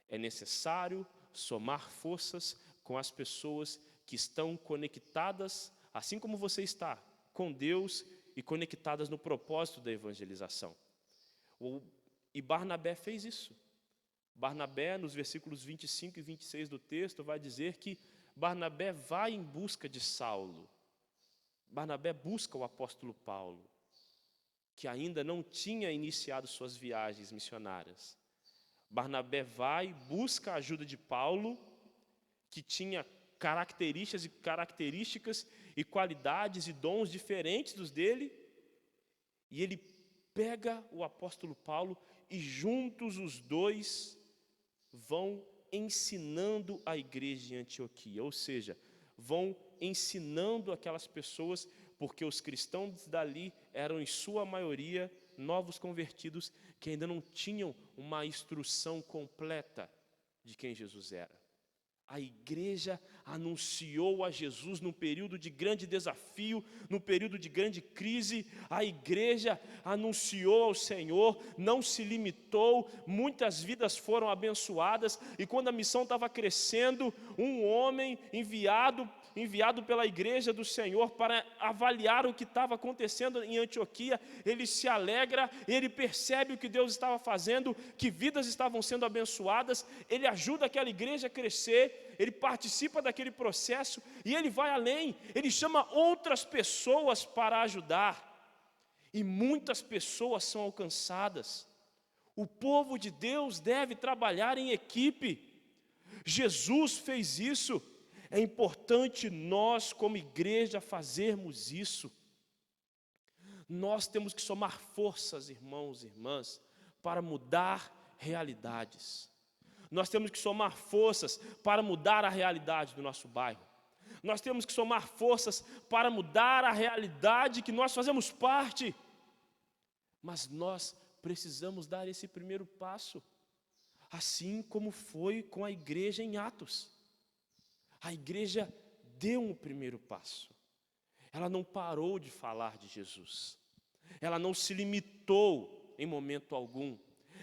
É necessário somar forças com as pessoas que estão conectadas, assim como você está, com Deus e conectadas no propósito da evangelização. E Barnabé fez isso. Barnabé, nos versículos 25 e 26 do texto, vai dizer que Barnabé vai em busca de Saulo. Barnabé busca o apóstolo Paulo, que ainda não tinha iniciado suas viagens missionárias. Barnabé vai, busca a ajuda de Paulo, que tinha características e qualidades e dons diferentes dos dele, e ele pega o apóstolo Paulo e juntos os dois vão ensinando a igreja em Antioquia, ou seja, vão ensinando aquelas pessoas, porque os cristãos dali eram em sua maioria novos convertidos que ainda não tinham uma instrução completa de quem Jesus era. A igreja anunciou a Jesus num período de grande desafio, num período de grande crise. A igreja anunciou ao Senhor, não se limitou, muitas vidas foram abençoadas. E quando a missão estava crescendo, um homem enviado pela igreja do Senhor para avaliar o que estava acontecendo em Antioquia, ele se alegra, ele percebe o que Deus estava fazendo, que vidas estavam sendo abençoadas, ele ajuda aquela igreja a crescer, ele participa daquele processo e ele vai além, ele chama outras pessoas para ajudar, e muitas pessoas são alcançadas. O povo de Deus deve trabalhar em equipe. Jesus fez isso. É importante nós, como igreja, fazermos isso. Nós temos que somar forças, irmãos e irmãs, para mudar realidades. Nós temos que somar forças para mudar a realidade do nosso bairro. Nós temos que somar forças para mudar a realidade que nós fazemos parte. Mas nós precisamos dar esse primeiro passo, assim como foi com a igreja em Atos. A igreja deu um primeiro passo. Ela não parou de falar de Jesus. Ela não se limitou em momento algum.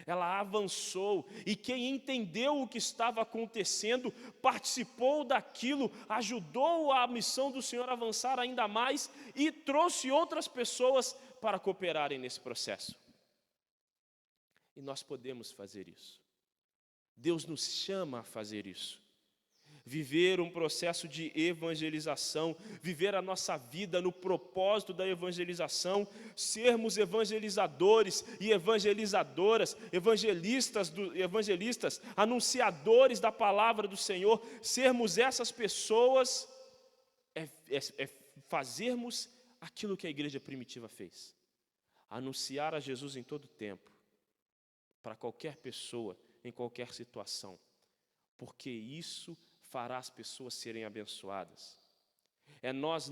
Ela avançou, e quem entendeu o que estava acontecendo, participou daquilo, ajudou a missão do Senhor a avançar ainda mais e trouxe outras pessoas para cooperarem nesse processo. E nós podemos fazer isso. Deus nos chama a fazer isso. Viver um processo de evangelização, viver a nossa vida no propósito da evangelização, sermos evangelizadores e evangelizadoras, evangelistas, anunciadores da palavra do Senhor, sermos essas pessoas, é fazermos aquilo que a igreja primitiva fez, anunciar a Jesus em todo tempo, para qualquer pessoa, em qualquer situação, porque isso fará as pessoas serem abençoadas. É nós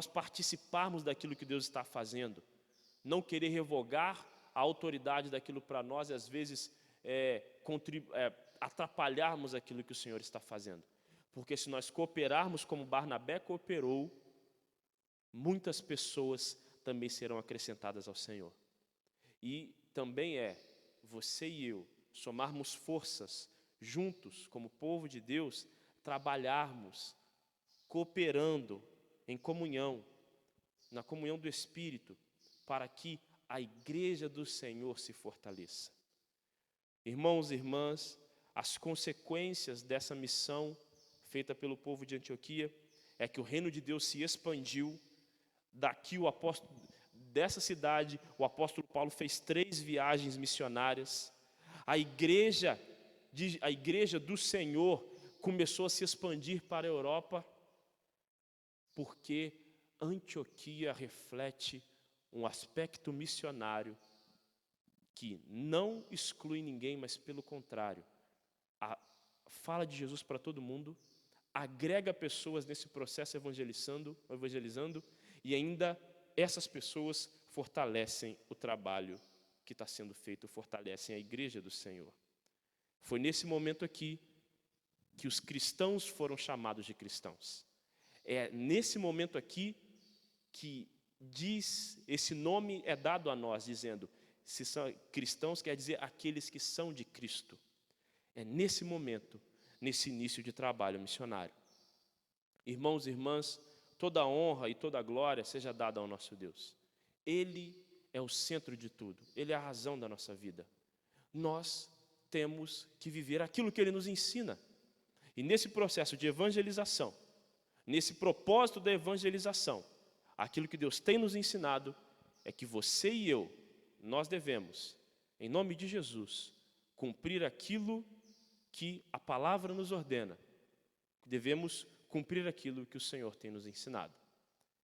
participarmos daquilo que Deus está fazendo, não querer revogar a autoridade daquilo para nós e às vezes atrapalharmos aquilo que o Senhor está fazendo. Porque se nós cooperarmos como Barnabé cooperou, muitas pessoas também serão acrescentadas ao Senhor. E também você e eu somarmos forças juntos, como povo de Deus, trabalharmos, cooperando em comunhão, na comunhão do Espírito, para que a igreja do Senhor se fortaleça. Irmãos e irmãs, as consequências dessa missão feita pelo povo de Antioquia é que o reino de Deus se expandiu. Dessa cidade, o apóstolo Paulo fez 3 viagens missionárias. A igreja do Senhor começou a se expandir para a Europa, porque Antioquia reflete um aspecto missionário que não exclui ninguém, mas pelo contrário, fala de Jesus para todo mundo, agrega pessoas nesse processo evangelizando, e ainda essas pessoas fortalecem o trabalho que está sendo feito, fortalecem a igreja do Senhor. Foi nesse momento aqui que os cristãos foram chamados de cristãos. É nesse momento aqui que diz, esse nome é dado a nós, dizendo, se são cristãos, quer dizer aqueles que são de Cristo. É nesse momento, nesse início de trabalho missionário. Irmãos e irmãs, toda a honra e toda a glória seja dada ao nosso Deus. Ele é o centro de tudo, Ele é a razão da nossa vida. Nós temos que viver aquilo que Ele nos ensina. E nesse processo de evangelização, nesse propósito da evangelização, aquilo que Deus tem nos ensinado é que você e eu, nós devemos, em nome de Jesus, cumprir aquilo que a palavra nos ordena. Devemos cumprir aquilo que o Senhor tem nos ensinado.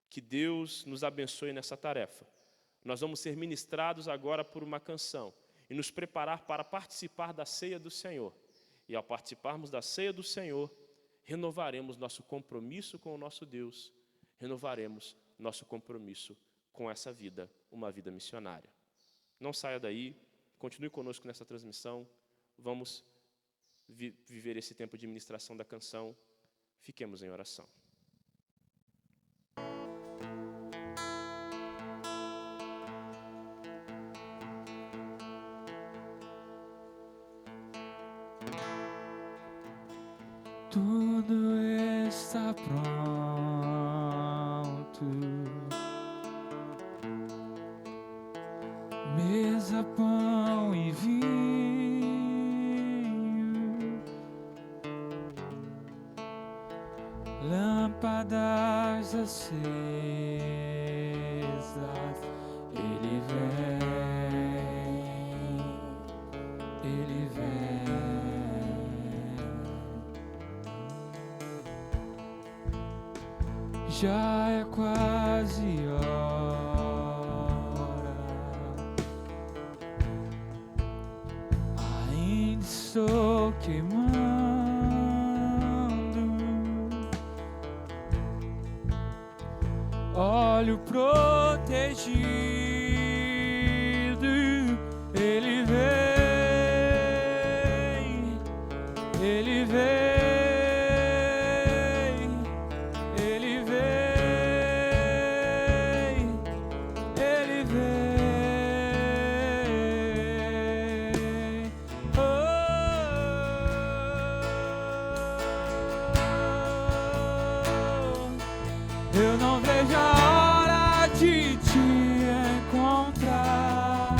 Que Deus nos abençoe nessa tarefa. Nós vamos ser ministrados agora por uma canção e nos preparar para participar da ceia do Senhor. E ao participarmos da ceia do Senhor, renovaremos nosso compromisso com o nosso Deus, renovaremos nosso compromisso com essa vida, uma vida missionária. Não saia daí, continue conosco nessa transmissão, vamos viver esse tempo de ministração da canção, fiquemos em oração. Tudo está pronto, mesa, pão e vinho, lâmpadas acesas, Ele vem. Já é quase hora, ainda estou queimando, óleo protegido, Ele vem, Ele vem. Eu não vejo a hora de te encontrar.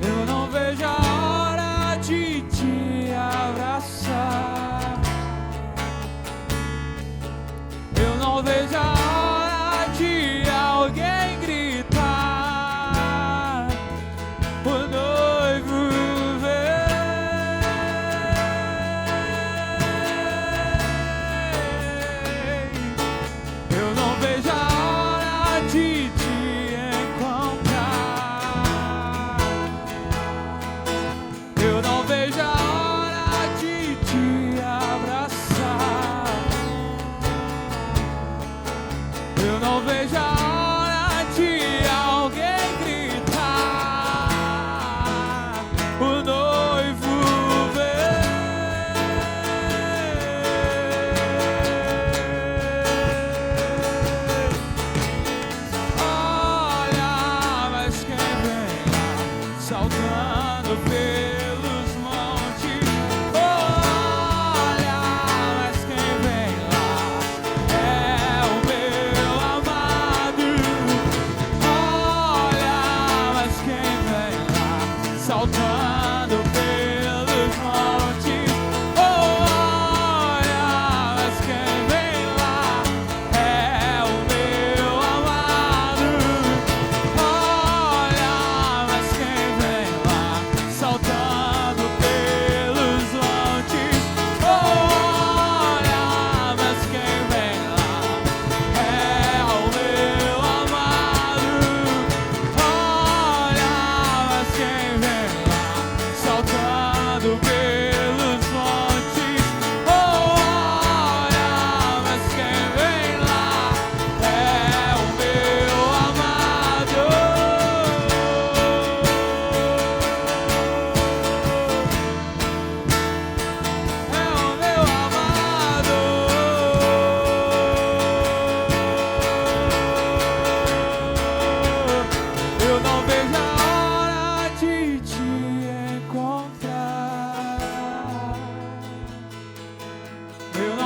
Eu não vejo a hora de te abraçar. Eu não vejo a hora de alguém gritar: o noivo vem. Eu não vejo a hora de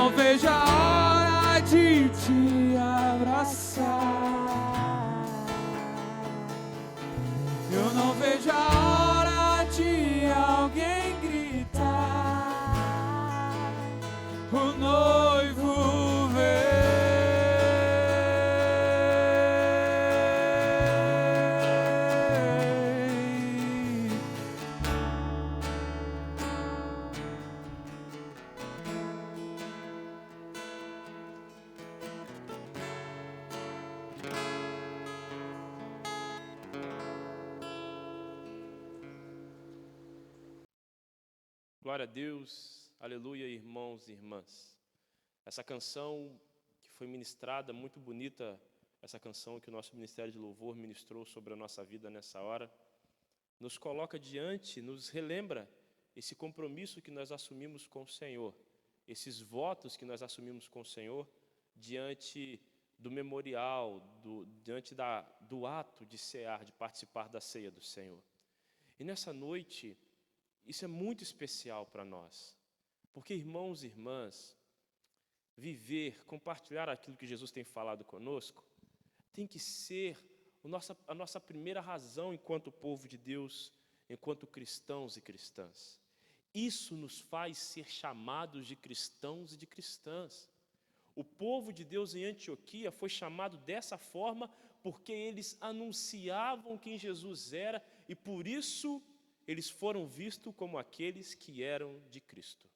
não vejo a hora de te abraçar. Eu não vejo a hora de alguém gritar: o noivo vem. Glória a Deus, aleluia, irmãos e irmãs. Essa canção que foi ministrada, muito bonita, essa canção que o nosso Ministério de Louvor ministrou sobre a nossa vida nessa hora, nos coloca diante, nos relembra esse compromisso que nós assumimos com o Senhor, esses votos que nós assumimos com o Senhor diante do memorial, diante do ato de cear, de participar da ceia do Senhor. E nessa noite, isso é muito especial para nós, porque, irmãos e irmãs, viver, compartilhar aquilo que Jesus tem falado conosco, tem que ser a nossa primeira razão enquanto povo de Deus, enquanto cristãos e cristãs. Isso nos faz ser chamados de cristãos e de cristãs. O povo de Deus em Antioquia foi chamado dessa forma porque eles anunciavam quem Jesus era e, por isso, eles foram vistos como aqueles que eram de Cristo.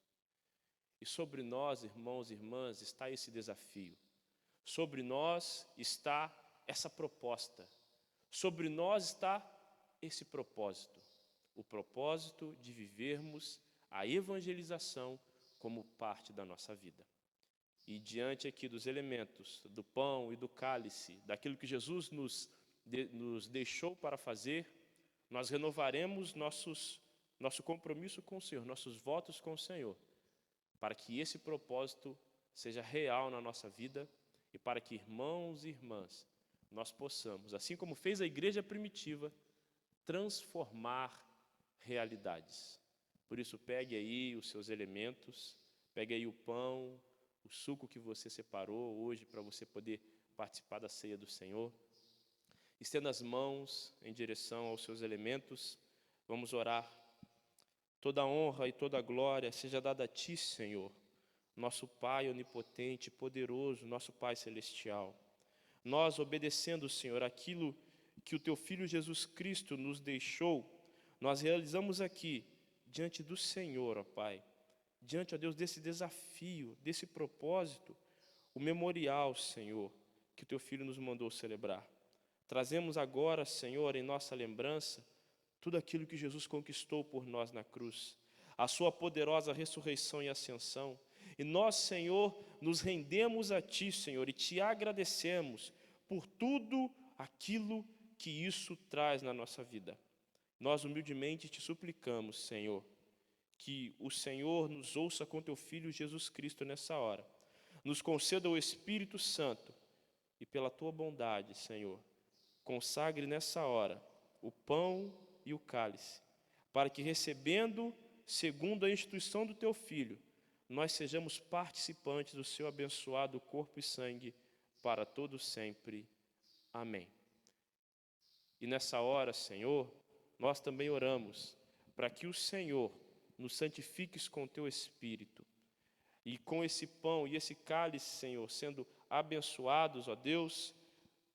E sobre nós, irmãos e irmãs, está esse desafio. Sobre nós está essa proposta. Sobre nós está esse propósito. O propósito de vivermos a evangelização como parte da nossa vida. E diante aqui dos elementos, do pão e do cálice, daquilo que Jesus nos deixou para fazer, nós renovaremos nosso compromisso com o Senhor, nossos votos com o Senhor, para que esse propósito seja real na nossa vida e para que, irmãos e irmãs, nós possamos, assim como fez a igreja primitiva, transformar realidades. Por isso, pegue aí os seus elementos, pegue aí o pão, o suco que você separou hoje para você poder participar da ceia do Senhor. Estenda as mãos em direção aos seus elementos. Vamos orar. Toda a honra e toda a glória seja dada a Ti, Senhor, nosso Pai onipotente, poderoso, nosso Pai celestial. Nós, obedecendo, Senhor, aquilo que o Teu Filho Jesus Cristo nos deixou, nós realizamos aqui, diante do Senhor, ó Pai, diante, ó Deus, desse desafio, desse propósito, o memorial, Senhor, que o Teu Filho nos mandou celebrar. Trazemos agora, Senhor, em nossa lembrança, tudo aquilo que Jesus conquistou por nós na cruz, a sua poderosa ressurreição e ascensão. E nós, Senhor, nos rendemos a Ti, Senhor, e Te agradecemos por tudo aquilo que isso traz na nossa vida. Nós humildemente Te suplicamos, Senhor, que o Senhor nos ouça com Teu Filho Jesus Cristo nessa hora. Nos conceda o Espírito Santo e pela Tua bondade, Senhor, consagre nessa hora o pão e o cálice, para que, recebendo, segundo a instituição do Teu Filho, nós sejamos participantes do Seu abençoado corpo e sangue para todo sempre. Amém. E nessa hora, Senhor, nós também oramos para que o Senhor nos santifiques com o Teu Espírito. E com esse pão e esse cálice, Senhor, sendo abençoados, ó Deus,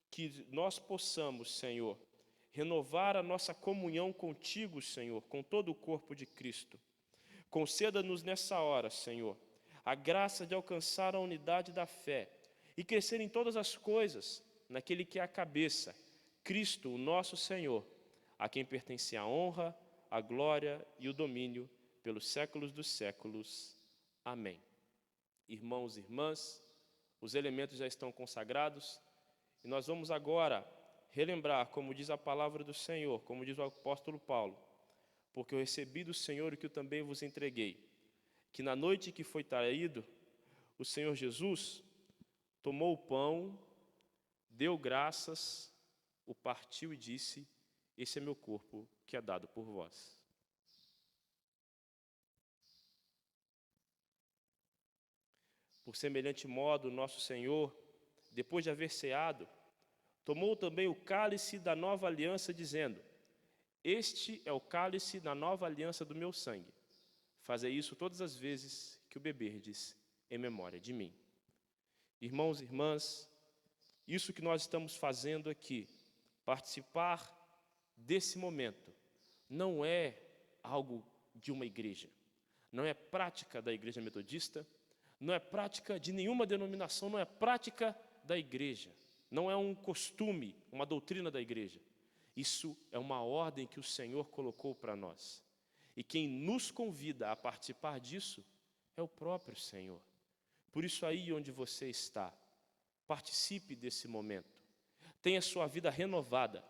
que nós possamos, Senhor, renovar a nossa comunhão contigo, Senhor, com todo o corpo de Cristo. Conceda-nos nessa hora, Senhor, a graça de alcançar a unidade da fé e crescer em todas as coisas naquele que é a cabeça, Cristo, o nosso Senhor, a quem pertence a honra, a glória e o domínio pelos séculos dos séculos. Amém. Irmãos e irmãs, os elementos já estão consagrados e nós vamos agora relembrar, como diz a palavra do Senhor, como diz o apóstolo Paulo, porque eu recebi do Senhor o que eu também vos entreguei, que na noite que foi traído, o Senhor Jesus tomou o pão, deu graças, o partiu e disse: esse é meu corpo que é dado por vós. Por semelhante modo, nosso Senhor, depois de haver ceado, tomou também o cálice da nova aliança, dizendo: Este é o cálice da nova aliança do meu sangue. Fazei isso todas as vezes que o beberdes em memória de mim. Irmãos e irmãs, isso que nós estamos fazendo aqui, participar desse momento, não é algo de uma igreja, não é prática da igreja metodista, não é prática de nenhuma denominação, não é prática da igreja, não é um costume, uma doutrina da igreja. Isso é uma ordem que o Senhor colocou para nós. E quem nos convida a participar disso é o próprio Senhor. Por isso, aí onde você está, participe desse momento. Tenha sua vida renovada,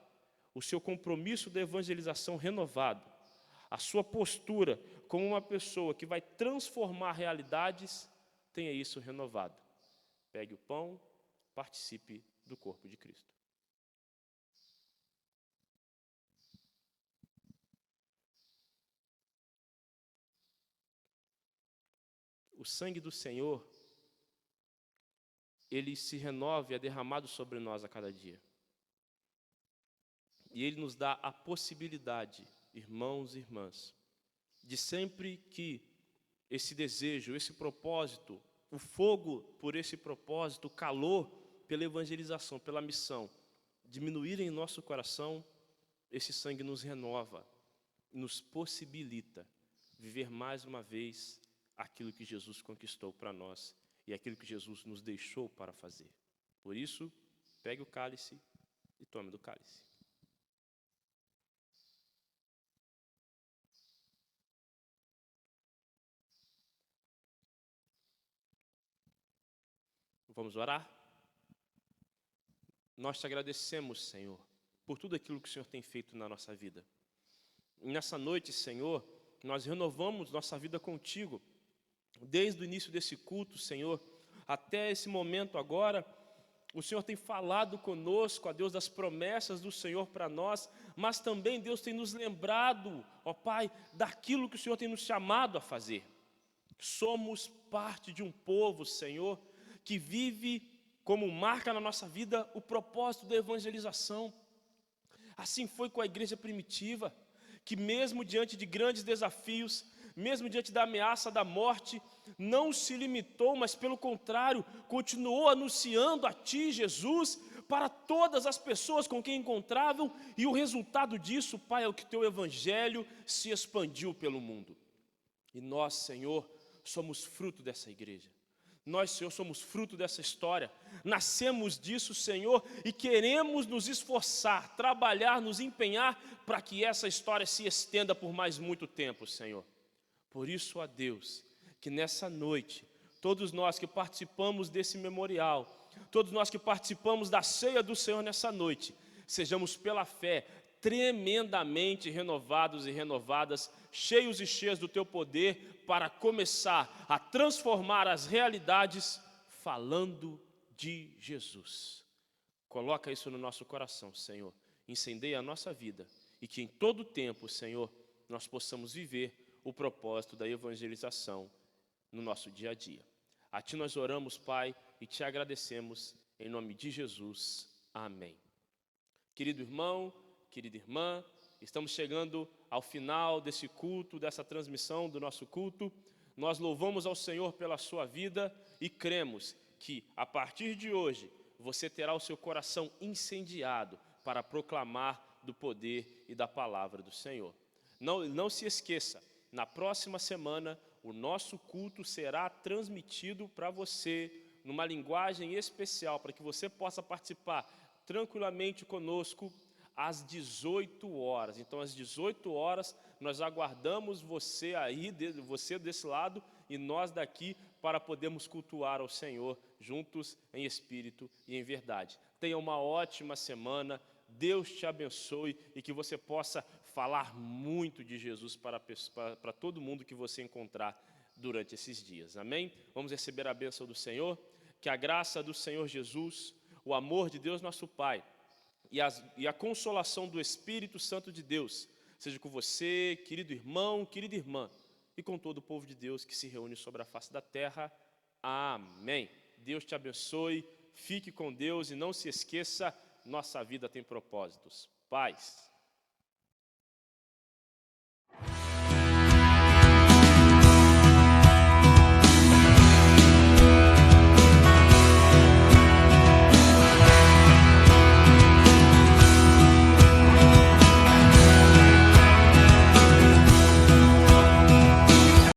o seu compromisso da evangelização renovado, a sua postura como uma pessoa que vai transformar realidades, tenha isso renovado. Pegue o pão, participe do corpo de Cristo. O sangue do Senhor, ele se renova e é derramado sobre nós a cada dia. E ele nos dá a possibilidade, irmãos e irmãs, de sempre que esse desejo, esse propósito, o fogo por esse propósito, o calor pela evangelização, pela missão, diminuir em nosso coração, esse sangue nos renova, nos possibilita viver mais uma vez aquilo que Jesus conquistou para nós e aquilo que Jesus nos deixou para fazer. Por isso, pegue o cálice e tome do cálice. Vamos orar? Nós te agradecemos, Senhor, por tudo aquilo que o Senhor tem feito na nossa vida. E nessa noite, Senhor, nós renovamos nossa vida contigo. Desde o início desse culto, Senhor, até esse momento agora, o Senhor tem falado conosco, ó Deus, das promessas do Senhor para nós, mas também Deus tem nos lembrado, ó Pai, daquilo que o Senhor tem nos chamado a fazer. Somos parte de um povo, Senhor, que vive como marca na nossa vida o propósito da evangelização. Assim foi com a igreja primitiva, que mesmo diante de grandes desafios, mesmo diante da ameaça da morte, não se limitou, mas pelo contrário, continuou anunciando a Ti, Jesus, para todas as pessoas com quem encontravam, e o resultado disso, Pai, é o que Teu Evangelho se expandiu pelo mundo. E nós, Senhor, somos fruto dessa igreja. Nós, Senhor, somos fruto dessa história, nascemos disso, Senhor, e queremos nos esforçar, trabalhar, nos empenhar, para que essa história se estenda por mais muito tempo, Senhor. Por isso, ó Deus, que nessa noite, todos nós que participamos desse memorial, todos nós que participamos da ceia do Senhor nessa noite, sejamos pela fé tremendamente renovados e renovadas, cheios e cheias do Teu poder, para começar a transformar as realidades falando de Jesus. Coloca isso no nosso coração, Senhor. Incendeia a nossa vida e que em todo tempo, Senhor, nós possamos viver o propósito da evangelização no nosso dia a dia. A Ti nós oramos, Pai, e Te agradecemos em nome de Jesus. Amém. Querido irmão, querida irmã, estamos chegando ao final desse culto, dessa transmissão do nosso culto. Nós louvamos ao Senhor pela sua vida e cremos que, a partir de hoje, você terá o seu coração incendiado para proclamar do poder e da palavra do Senhor. Não se esqueça, na próxima semana, o nosso culto será transmitido para você numa linguagem especial, para que você possa participar tranquilamente conosco às 18 horas. Então, às 18 horas, nós aguardamos você aí, você desse lado, e nós daqui, para podermos cultuar ao Senhor juntos em espírito e em verdade. Tenha uma ótima semana, Deus te abençoe e que você possa falar muito de Jesus para todo mundo que você encontrar durante esses dias. Amém? Vamos receber a bênção do Senhor, que a graça do Senhor Jesus, o amor de Deus nosso Pai, e a consolação do Espírito Santo de Deus seja com você, querido irmão, querida irmã, e com todo o povo de Deus que se reúne sobre a face da terra. Amém. Deus te abençoe, fique com Deus e não se esqueça, nossa vida tem propósitos. Paz.